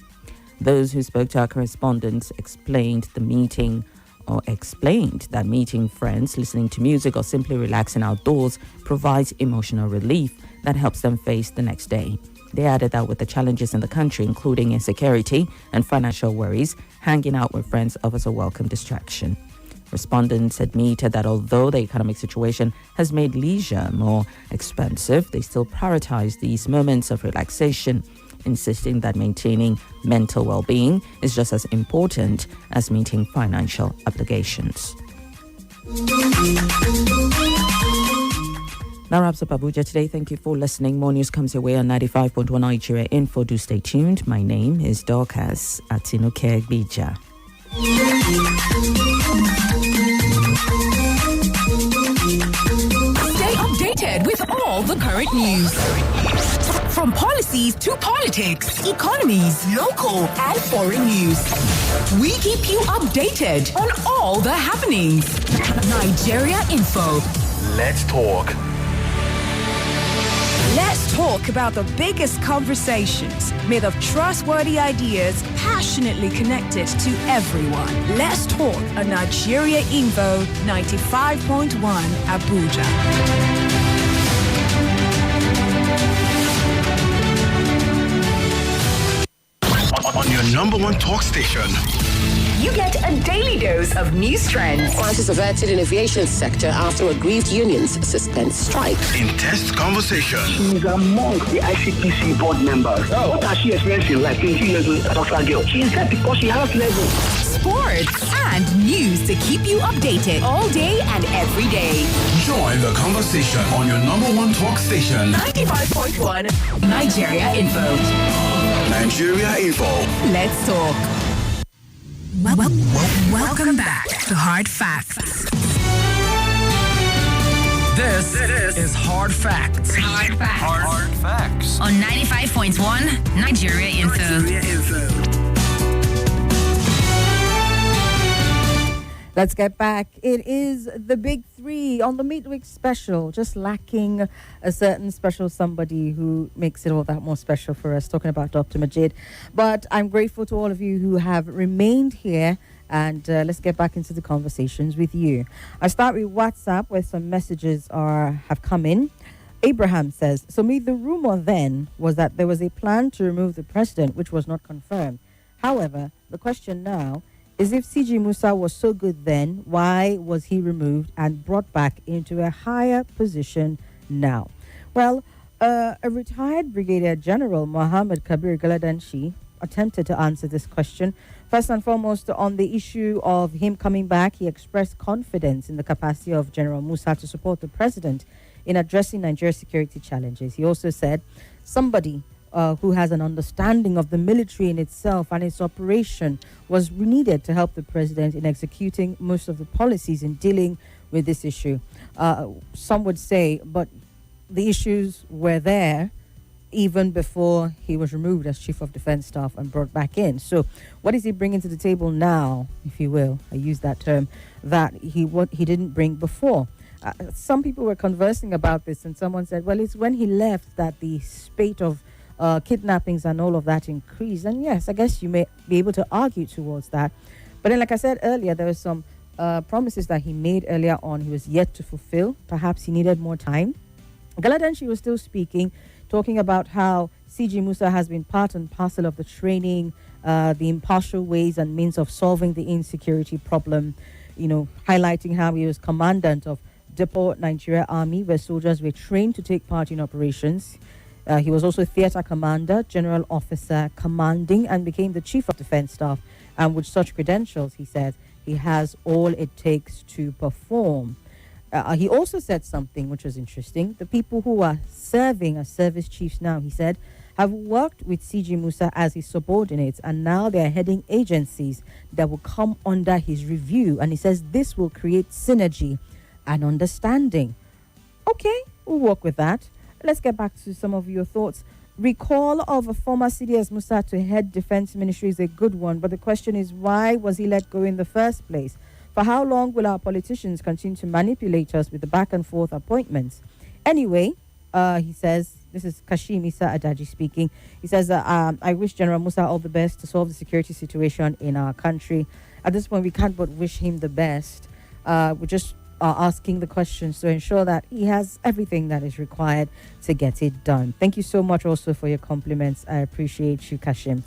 Those who spoke to our correspondents explained that meeting friends, listening to music, or simply relaxing outdoors provides emotional relief that helps them face the next day. They added that with the challenges in the country, including insecurity and financial worries, hanging out with friends offers a welcome distraction. Respondents admitted that although the economic situation has made leisure more expensive, they still prioritize these moments of relaxation, insisting that maintaining mental well-being is just as important as meeting financial obligations. That wraps up Abuja Today. Thank you for listening. More news comes your way on 95.1 Nigeria Info. Do stay tuned. My name is Dorcas Atinuke Bija. Stay updated with all the current news. From policies to politics, economies, local and foreign news. We keep you updated on all the happenings. Nigeria Info. Let's talk. Let's talk about the biggest conversations made of trustworthy ideas, passionately connected to everyone. Let's talk on Nigeria Info 95.1 Abuja. On your number one talk station. You get a daily dose of news trends. Crisis averted in aviation sector after aggrieved unions suspend strike. Intense conversation. She's among the ICPC board members. Oh. What has she experienced in life? 20 years with a doctor girl. She is there because she has level. Sports and news to keep you updated all day and every day. Join the conversation on your number one talk station. 95.1 Nigeria Info. Nigeria Info. Let's talk. Welcome back to Hard Facts. This is Hard Facts. Hard Facts. Hard Facts. On 95.1 Nigeria Info. Let's get back. It is the big three on the midweek special, just lacking a certain special somebody who makes it all that more special for us, talking about Dr. Majid. But I'm grateful to all of you who have remained here, and let's get back into the conversations with you. I start with WhatsApp, where some messages have come in. Abraham says, Somi, the rumor then was that there was a plan to remove the president, which was not confirmed. However, the question now is, if CG Musa was so good then, why was he removed and brought back into a higher position now? Well, a retired Brigadier General, Mohammed Kabir Galadanchi, attempted to answer this question. First and foremost, on the issue of him coming back, he expressed confidence in the capacity of General Musa to support the president in addressing Nigeria's security challenges. He also said somebody who has an understanding of the military in itself and its operation was needed to help the president in executing most of the policies in dealing with this issue. Some would say, but the issues were there even before he was removed as Chief of Defense Staff and brought back in. So what is he bringing to the table now, if you will, I use that term, that he didn't bring before? Some people were conversing about this, and someone said, well, it's when he left that the spate of kidnappings and all of that increased. And yes, I guess you may be able to argue towards that. But then, like I said earlier, there were some promises that he made earlier on he was yet to fulfill. Perhaps he needed more time. Galadanchi was still speaking, talking about how CG Musa has been part and parcel of the training, the impartial ways and means of solving the insecurity problem, highlighting how he was commandant of Depot Nigeria Army, where soldiers were trained to take part in operations. He was also theatre commander, general officer, commanding, and became the Chief of Defense Staff. And with such credentials, he said, he has all it takes to perform. He also said something which was interesting. The people who are serving as service chiefs now, he said, have worked with CG Musa as his subordinates, and now they are heading agencies that will come under his review. And he says this will create synergy and understanding. Okay, we'll work with that. Let's get back to some of your thoughts. Recall of a former CDS Musa to head Defense Ministry is a good one, but the question is, why was he let go in the first place? For how long will our politicians continue to manipulate us with the back and forth appointments? Anyway, he says, this is Kashim Isa Adaji speaking. He says, I wish General Musa all the best to solve the security situation in our country. At this point, we can't but wish him the best. We just are asking the questions to ensure that he has everything that is required to get it done. Thank you so much also for your compliments. I appreciate you, Kashim.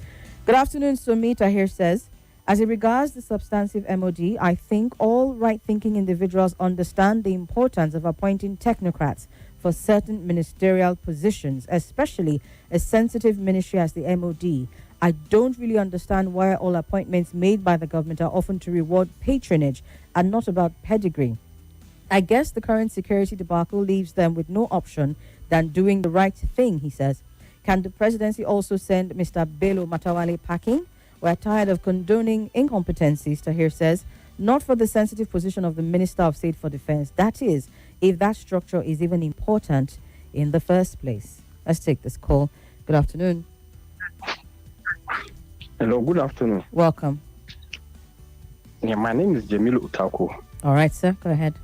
Good afternoon, Somi. Tahir says, as it regards the substantive MOD, I think all right-thinking individuals understand the importance of appointing technocrats for certain ministerial positions, especially a sensitive ministry as the MOD. I don't really understand why all appointments made by the government are often to reward patronage and not about pedigree. I guess the current security debacle leaves them with no option than doing the right thing, he says. Can the presidency also send Mr. Bello Matawale packing? We're tired of condoning incompetencies, Tahir says, not for the sensitive position of the Minister of State for Defense. That is, if that structure is even important in the first place. Let's take this call. Good afternoon. Hello, good afternoon. Welcome. Yeah, my name is Jamilu Utako. All right, sir. Go ahead.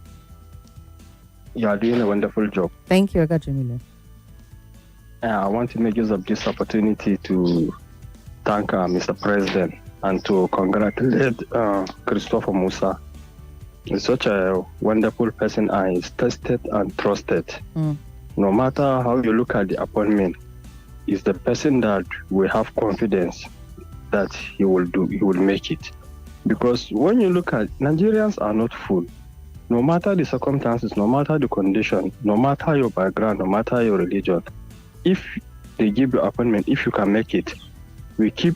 You are doing a wonderful job. Thank you, Jamilu. I want to make use of this opportunity to thank Mr. President and to congratulate Christopher Musa. He's such a wonderful person and he's tested and trusted. No matter how you look at the appointment, he's the person that we have confidence that he will make it. Because when you look at Nigerians are not fool. No matter the circumstances, no matter the condition, no matter your background, no matter your religion, if they give you appointment, if you can make it, we keep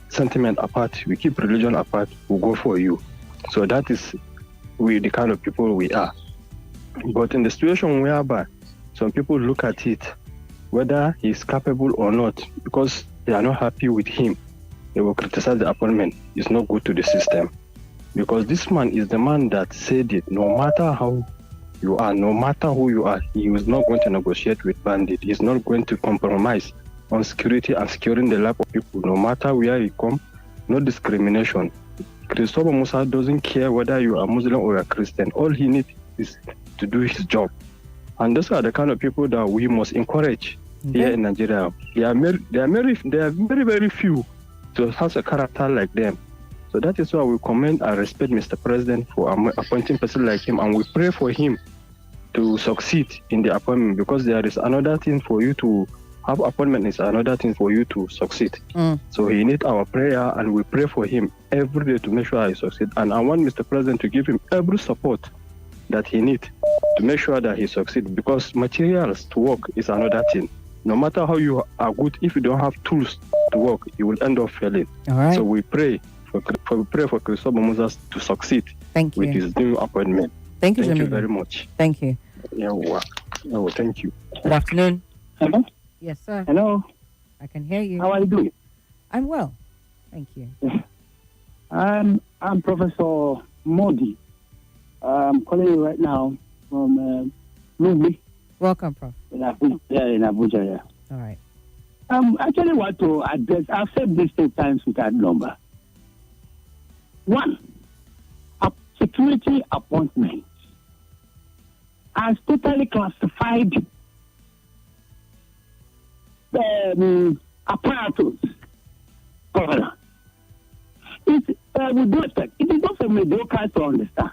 sentiment apart, we keep religion apart, we'll go for you. So that is the kind of people we are. But in the situation whereby some people look at it, whether he's capable or not, because they are not happy with him, they will criticize the appointment. It's not good to the system. Because this man is the man that said it, no matter how you are, no matter who you are, he is not going to negotiate with bandits. He's not going to compromise on security and securing the life of people, no matter where he come, no discrimination. Christopher Musa doesn't care whether you are Muslim or a Christian. All he needs is to do his job. And those are the kind of people that we must encourage here in Nigeria. They are very, very few to have a character like them. So that is why we commend and respect Mr. President for appointing person like him, and we pray for him to succeed in the appointment, because there is another thing for you to have appointment is another thing for you to succeed. So he needs our prayer, and we pray for him every day to make sure he succeeds. And I want Mr. President to give him every support that he needs to make sure that he succeeds, because materials to work is another thing. No matter how you are good, if you don't have tools to work, you will end up failing. All right. So we pray for Christopher Moses to succeed with his new appointment. Thank you, Thank you Jamilu. very much. Thank you. Yeah, thank you. Good afternoon. Hello? Yes, sir. Hello? I can hear you. How are you doing? I'm well. Thank you. I'm Professor Modi. I'm calling you right now from Ruby. Welcome, Prof. In Abuja, yeah. All right. Actually want to address, I've said this 3 times without number. 1, security appointment has totally classified apparatus. Governor. With due respect, it is not for mediocre to understand.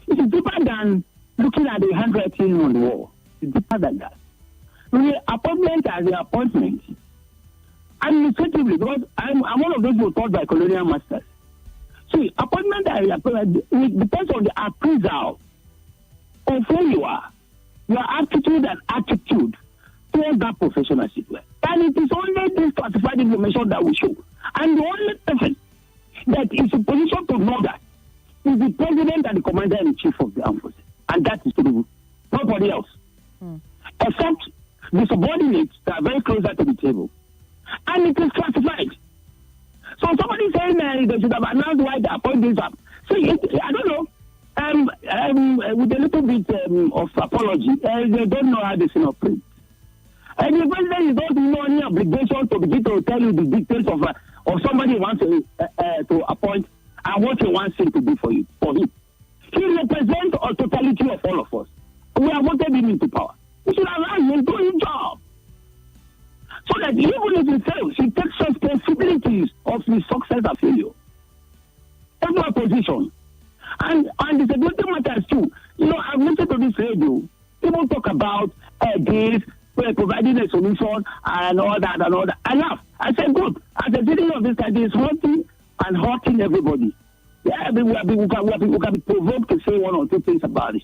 It is deeper than looking at the handwriting on the wall. It's deeper than that. The appointment as an appointment, administratively, because I'm one of those who were taught by colonial masters. See, appointment as an appointment, it depends on the appraisal of who you are, your aptitude and attitude towards that profession, as it were. And it is only this classified information that we show. And the only person that is in position to know that is the president and the commander-in-chief of the armed forces. And that is true. Nobody else. Except the subordinates that are very closer to the table. And it is classified. So somebody saying they should have announced why they appoint this up. See, I don't know. With a little bit of apology, they don't know how this thing operates. And the president is not know any obligation to begin to tell you the details of somebody who wants to appoint and what he wants him to do for him. He represents a totality of all of us. We have voted him into power. We should allow him to do his job. So that even if he fails, he takes responsibilities of his success or failure. That's my position. And the security matters too. I've listened to this radio. People talk about this, providing a solution and all that. I laugh. I said, good. As a citizen of this country, it's hurting everybody. Yeah, we can be provoked to say 1 or 2 things about it.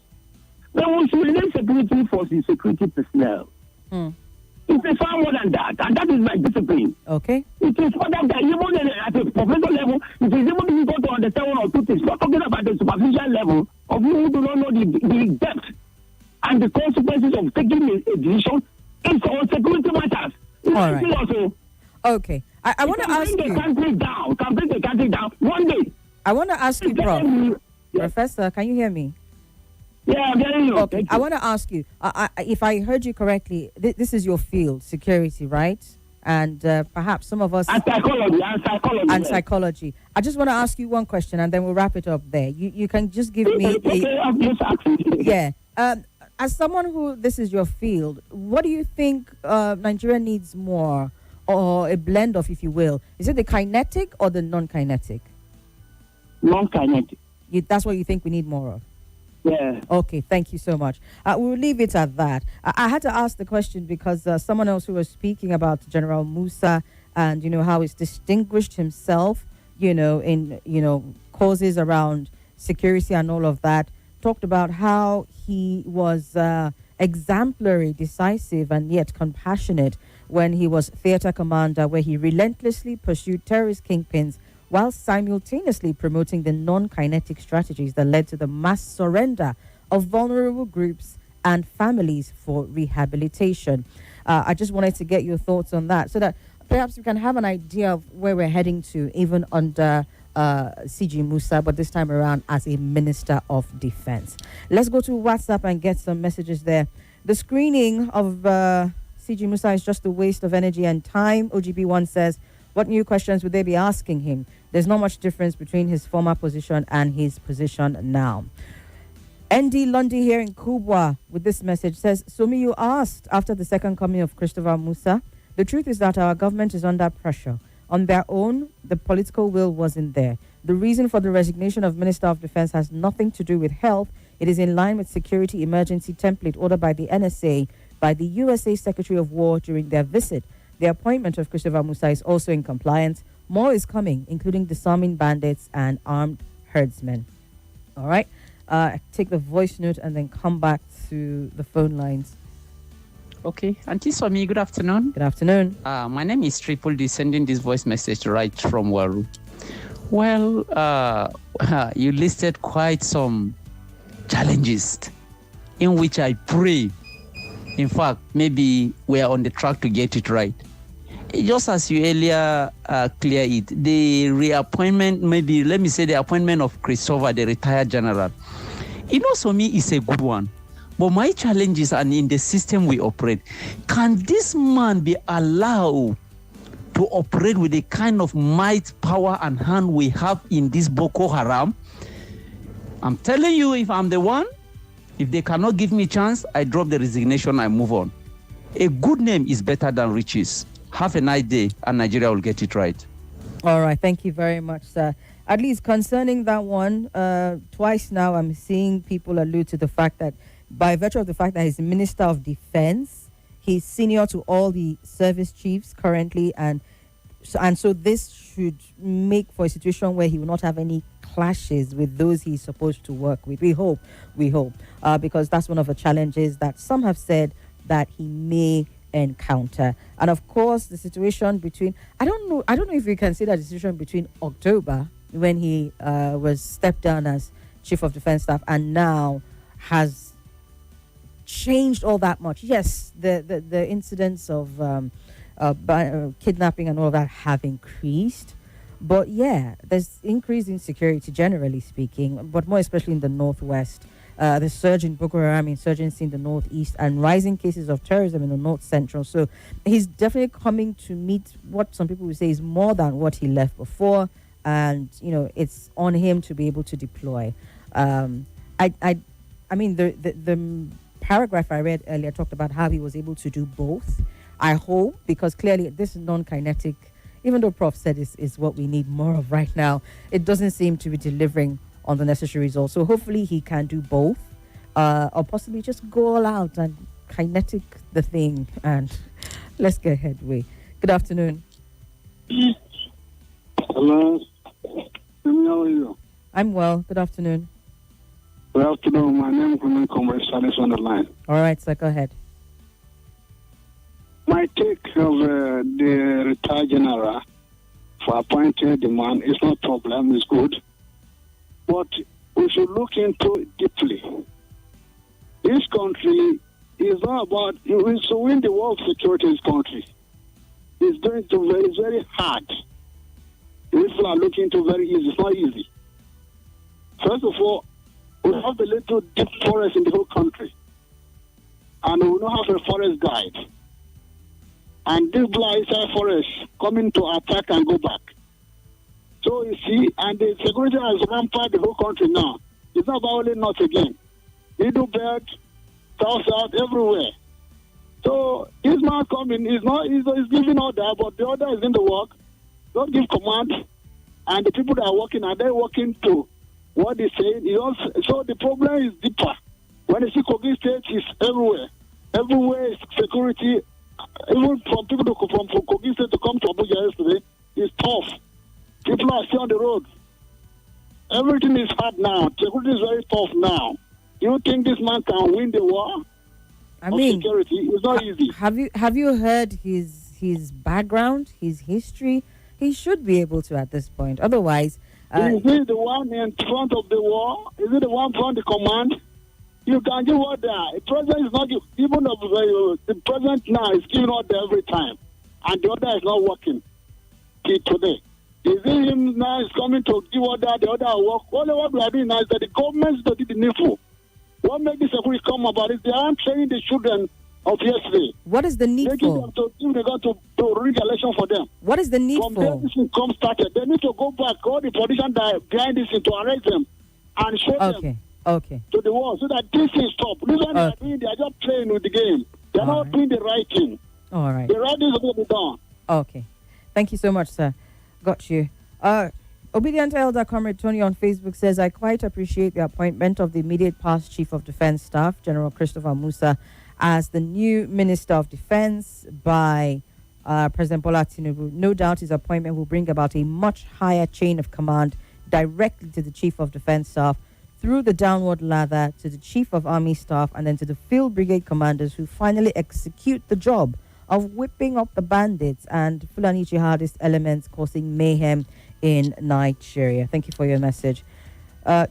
But we should release security forces, security personnel. It's far more than that, and that is my discipline. Okay. It is more than that. Even at a professional level, it is even difficult to understand 1 or 2 things. Not talking about the superficial level of you who do not know the depth and the consequences of taking a decision. It's all security matters. All right. Also, okay. I want to ask you. Can bring the country down one day. I want to ask you, Prof. Professor, can you hear me? Yeah, I'm hearing you. Okay. I want to ask you, if I heard you correctly, this is your field, security, right? And perhaps some of us... And psychology. I just want to ask you one question, and then we'll wrap it up there. You can just give me... Yeah. As someone who this is your field, what do you think Nigeria needs more, or a blend of, if you will? Is it the kinetic or the non-kinetic? Non-kinetic. That's what you think we need more of? Yeah. Okay, thank you so much. We'll leave it at that. I had to ask the question because someone else who was speaking about General Musa and, how he's distinguished himself, in, causes around security and all of that, talked about how he was exemplary, decisive, and yet compassionate when he was theater commander, where he relentlessly pursued terrorist kingpins while simultaneously promoting the non-kinetic strategies that led to the mass surrender of vulnerable groups and families for rehabilitation. I just wanted to get your thoughts on that so that perhaps we can have an idea of where we're heading to, even under CG Musa, but this time around as a Minister of Defense. Let's go to WhatsApp and get some messages there. The screening of CG Musa is just a waste of energy and time. OGB1 says, What new questions would they be asking him? There's not much difference between his former position and his position now. ND Lundy here in Kubwa with this message says, Somi, you asked after the second coming of Christopher Musa. The truth is that our government is under pressure. On their own, the political will wasn't there. The reason for the resignation of Minister of Defense has nothing to do with health. It is in line with security emergency template ordered by the NSA by the USA Secretary of War during their visit. The appointment of Christopher Musa is also in compliance. More is coming, including disarming bandits and armed herdsmen. All right. Take the voice note and then come back to the phone lines. Okay, Auntie Somi, good afternoon. Good afternoon. My name is Triple D, sending this voice message right from Waru. Well, you listed quite some challenges in which I pray. In fact, maybe we are on the track to get it right. Just as you earlier clear it, the reappointment, maybe let me say the appointment of Christopher, the retired general, Somi is a good one. But my challenge is, and in the system we operate, can this man be allowed to operate with the kind of might, power, and hand we have in this Boko Haram? I'm telling you, if I'm the one, if they cannot give me a chance, I drop the resignation, I move on. A good name is better than riches. Have a nice day, and Nigeria will get it right. All right. Thank you very much, sir. At least concerning that one, twice now I'm seeing people allude to the fact that by virtue of the fact that he's Minister of Defense, he's senior to all the service chiefs currently, and so this should make for a situation where he will not have any clashes with those he's supposed to work with. We hope, because that's one of the challenges that some have said that he may encounter. And of course, the situation between, I don't know if we can say that decision between October, when he was stepped down as Chief of Defense Staff, and now has changed all that much. Yes, the incidents of kidnapping and all that have increased, but yeah, there's increased insecurity generally speaking, but more especially in the northwest. The surge in Boko Haram insurgency in the northeast and rising cases of terrorism in the north central. So he's definitely coming to meet what some people would say is more than what he left before, and it's on him to be able to deploy. I mean the paragraph I read earlier talked about how he was able to do both. I hope, because clearly this non-kinetic, even though Prof said is what we need more of right now, it doesn't seem to be delivering on the necessary results. So hopefully he can do both, or possibly just go all out and kinetic the thing and let's get headway. Good afternoon. Hello. How are you? I'm well. Good afternoon. Good afternoon. My name is Comrade Salis on the line. All right, sir, go ahead. My take of the retired general for appointing the man is not a problem, it's good. But we should look into it deeply. This country is not about, to win the world security in this country. It's very hard. People are looking into very easy. It's not easy. First of all, we have the little deep forest in the whole country. And we don't have a forest guide. And this blind forest coming to attack and go back. So you see, and the security has rampant the whole country now. It's not about only north again. Middle belt, south, everywhere. So this man coming is giving order, but the order is in the work. Don't give command. And the people that are working, are they working to what they say? So the problem is deeper. When you see Kogi State, it's everywhere. Everywhere is security. Even from people from Kogi State to come to Abuja yesterday, it's tough. People are still on the road. Everything is hard now. Security is very tough now. Do you think this man can win the war? I mean, security? It's not easy. Have you heard his background, his history? He should be able to at this point. Otherwise, is he the one in front of the war? Is he the one from the command? You can give order. The president is not giving, even the president now is giving order every time, and the order is not working till today. Is it him now is coming to give order, the order will work? Only what we are doing now is that the government is to do the needful. What makes this security come about is they aren't training the children of yesterday. What is the need Making for? them to, if they got to rig election for them. What is the need From for? there, this income started. They need to go back, all the politicians that are behind this thing, to arrest them and show them to the world so that this thing stop. This one they are doing, they are just playing with the game. They are not doing the right thing. All right. The right thing is supposed to be done. Okay. Thank you so much, sir. Got you. Obedient Elder Comrade Tony on Facebook says, I quite appreciate the appointment of the immediate past Chief of Defense Staff, General Christopher Musa, as the new Minister of Defense by President Bola Tinubu. No doubt his appointment will bring about a much higher chain of command directly to the Chief of Defense Staff, through the downward ladder to the Chief of Army Staff, and then to the Field Brigade commanders who finally execute the job of whipping up the bandits and Fulani jihadist elements causing mayhem in Nigeria. Thank you for your message.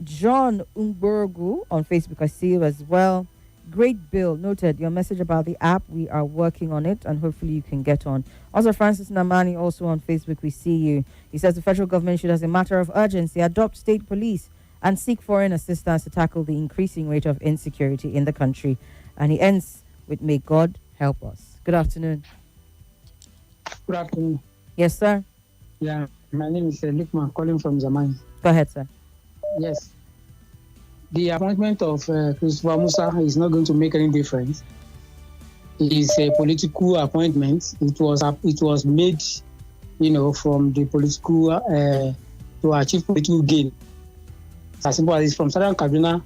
John Umbergu on Facebook, I see you as well. Great bill. Noted your message about the app. We are working on it and hopefully you can get on. Also, Francis Namani also on Facebook, we see you. He says the federal government should, as a matter of urgency, adopt state police and seek foreign assistance to tackle the increasing rate of insecurity in the country. And he ends with, may God help us. Good afternoon. Good afternoon. Yes, sir. Yeah, my name is Lukman, calling from Zamani. Go ahead, sir. Yes. The appointment of Christopher Musa is not going to make any difference. It is a political appointment. It was made, from the political to achieve political gain. As simple as it's from Southern Kaduna,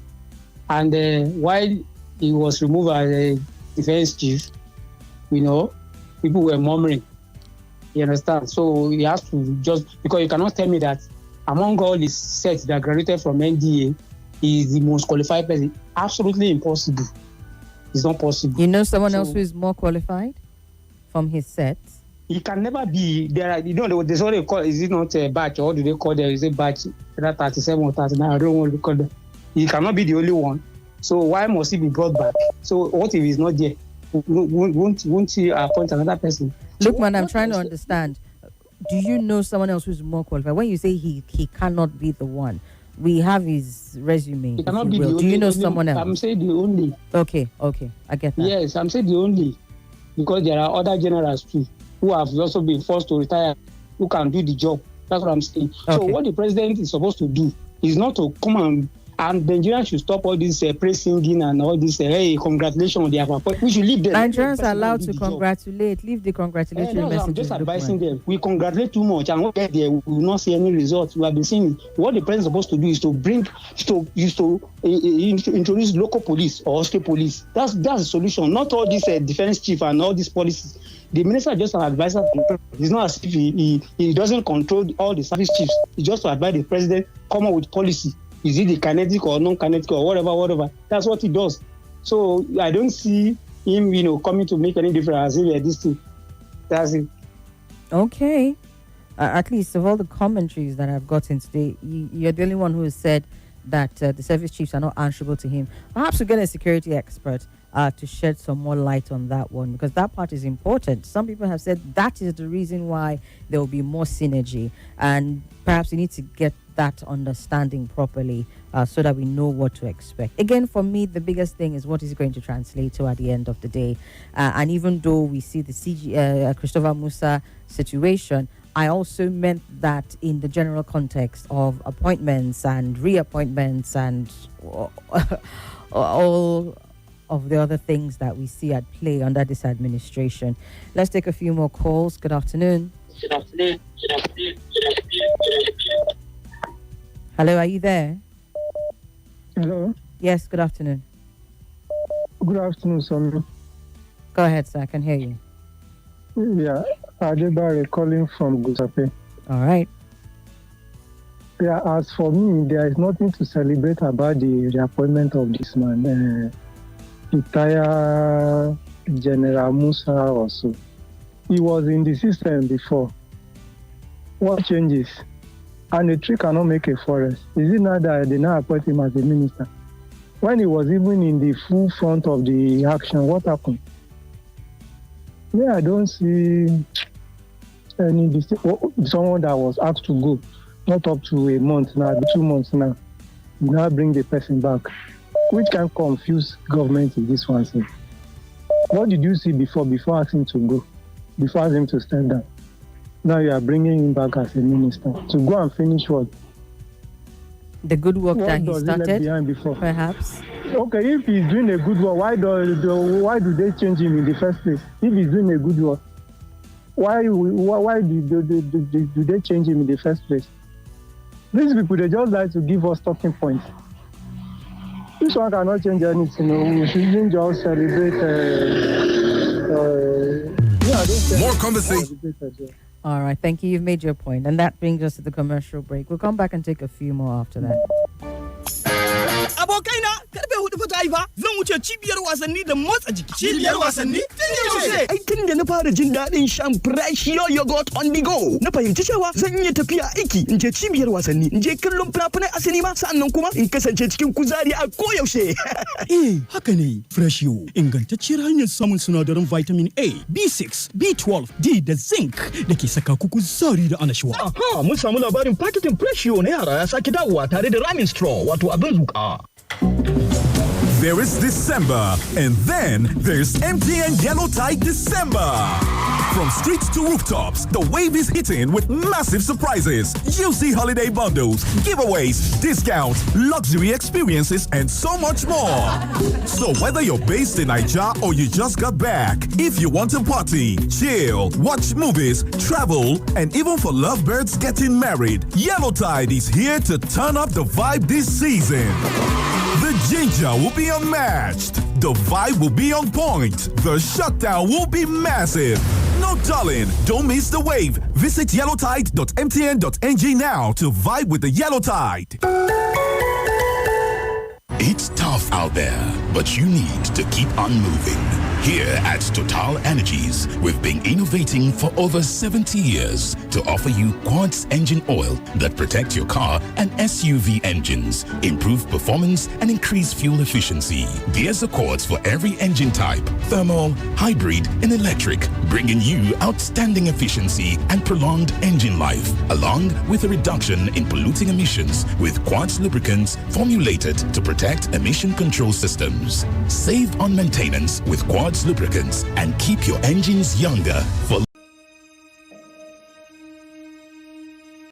and while he was removed as a defense chief, people were murmuring. You understand? So he has to because you cannot tell me that among all his sets that graduated from NDA, he is the most qualified person. Absolutely impossible. It's not possible. You know someone else who is more qualified from his sets? He can never be there. There's what they call, is it not a batch, or do they call there? Is it batch 37 or 39? I don't want to call them. He cannot be the only one. So why must he be brought back? So what if he's not there? Won't he appoint another person? Look, man, I'm trying to understand. Do you know someone else who's more qualified? When you say he cannot be the one, we have his resume. He cannot be the only. Do you know someone else? I'm saying the only. Okay, I get that. Yes, I'm saying the only, because there are other generals too who have also been forced to retire, who can do the job. That's what I'm saying. Okay. So what the president is supposed to do is not to come and Nigerians should stop all this praise singing and all this, hey, congratulations on their appointment. We should leave them. Nigerians are allowed to congratulate. Leave the congratulation message. I'm just advising them. We congratulate too much and we'll get there. We will not see any results. We have been seeing what the president is supposed to do is to introduce local police or state police. That's the solution. Not all this defense chief and all these policies. The minister is just an advisor. It's not as if he doesn't control all the service chiefs. It's just to advise the president, come up with policy. Is it the kinetic or non-kinetic or whatever? That's what he does. So I don't see him, coming to make any difference as this thing. That's it. Okay. At least of all the commentaries that I've gotten today, you're the only one who has said that the service chiefs are not answerable to him. Perhaps we'll get a security expert to shed some more light on that one, because that part is important. Some people have said that is the reason why there will be more synergy, and perhaps we need to get that understanding properly so that we know what to expect. Again, for me, the biggest thing is what is going to translate to at the end of the day. And even though we see the Christopher Musa situation, I also meant that in the general context of appointments and reappointments and all of the other things that we see at play under this administration. Let's take a few more calls. Good afternoon. Hello, are you there? Hello. Yes, good afternoon. Good afternoon, Somi. Go ahead, sir. I can hear you. Yeah, Adebare calling from Gusape. All right. Yeah, as for me, there is nothing to celebrate about the appointment of this man. Entire General Musa also. He was in the system before. What changes? And a tree cannot make a forest. Is it not that they now appoint him as a minister? When he was even in the full front of the action, what happened? Yeah, I don't see someone that was asked to go, not up to a month now, 2 months now. Now bring the person back. Which can confuse government in this one thing. What did you see before asking to go? Before asking him to stand down? Now you are bringing him back as a minister to go and finish what? The good work what that he does started, he left behind before? Perhaps. Okay, if he's doing a good work, why do they change him in the first place? If he's doing a good work, why do they change him in the first place? These people, they just like to give us talking points. This one cannot change anything. We shouldn't just celebrate. More conversation. All right, thank you. You've made your point. And that brings us to the commercial break. We'll come back and take a few more after that. Abokaina, karfe hudu fa ta haifa zan wuce cibiyar wasanni da motsa jiki. Cibiyar wasanni? Tun yaushe? Ai tun da na fara jin daɗin shan Freshio yogurt on the go. Na fahimci cewa zan iya tafiya aiki in je cibiyar wasanni, in je kallon fina-finai a sinima, sannan kuma in kasance cikin kuzari a koyaushe. Haka ne, Freshio, ingantacciyar hanyar samun sinadaran vitamin A, B6, B12, D da zinc da ke saka ku kuzari da annashuwa. Aha, mun samu labarin paketin Freshio na yara ya sake dawowa tare da ramin straw, wato abin zuƙa. There is December, and then there's MTN Yellow Tide December. From streets to rooftops, the wave is hitting with massive surprises. Juicy holiday bundles, giveaways, discounts, luxury experiences, and so much more. So whether you're based in Nigeria or you just got back, if you want to party, chill, watch movies, travel, and even for lovebirds getting married, Yellow Tide is here to turn up the vibe this season. The ginger will be unmatched. The vibe will be on point. The shutdown will be massive. No darling, don't miss the wave. Visit yellowtide.mtn.ng now to vibe with the Yellow Tide. It's tough out there, but you need to keep on moving. Here at Total Energies, we've been innovating for over 70 years to offer you quartz engine oil that protect your car and SUV engines, improve performance, and increase fuel efficiency. There's a quartz for every engine type, thermal, hybrid, and electric, bringing you outstanding efficiency and prolonged engine life, along with a reduction in polluting emissions with quartz lubricants formulated to protect emission control systems. Save on maintenance with quartz lubricants and keep your engines younger for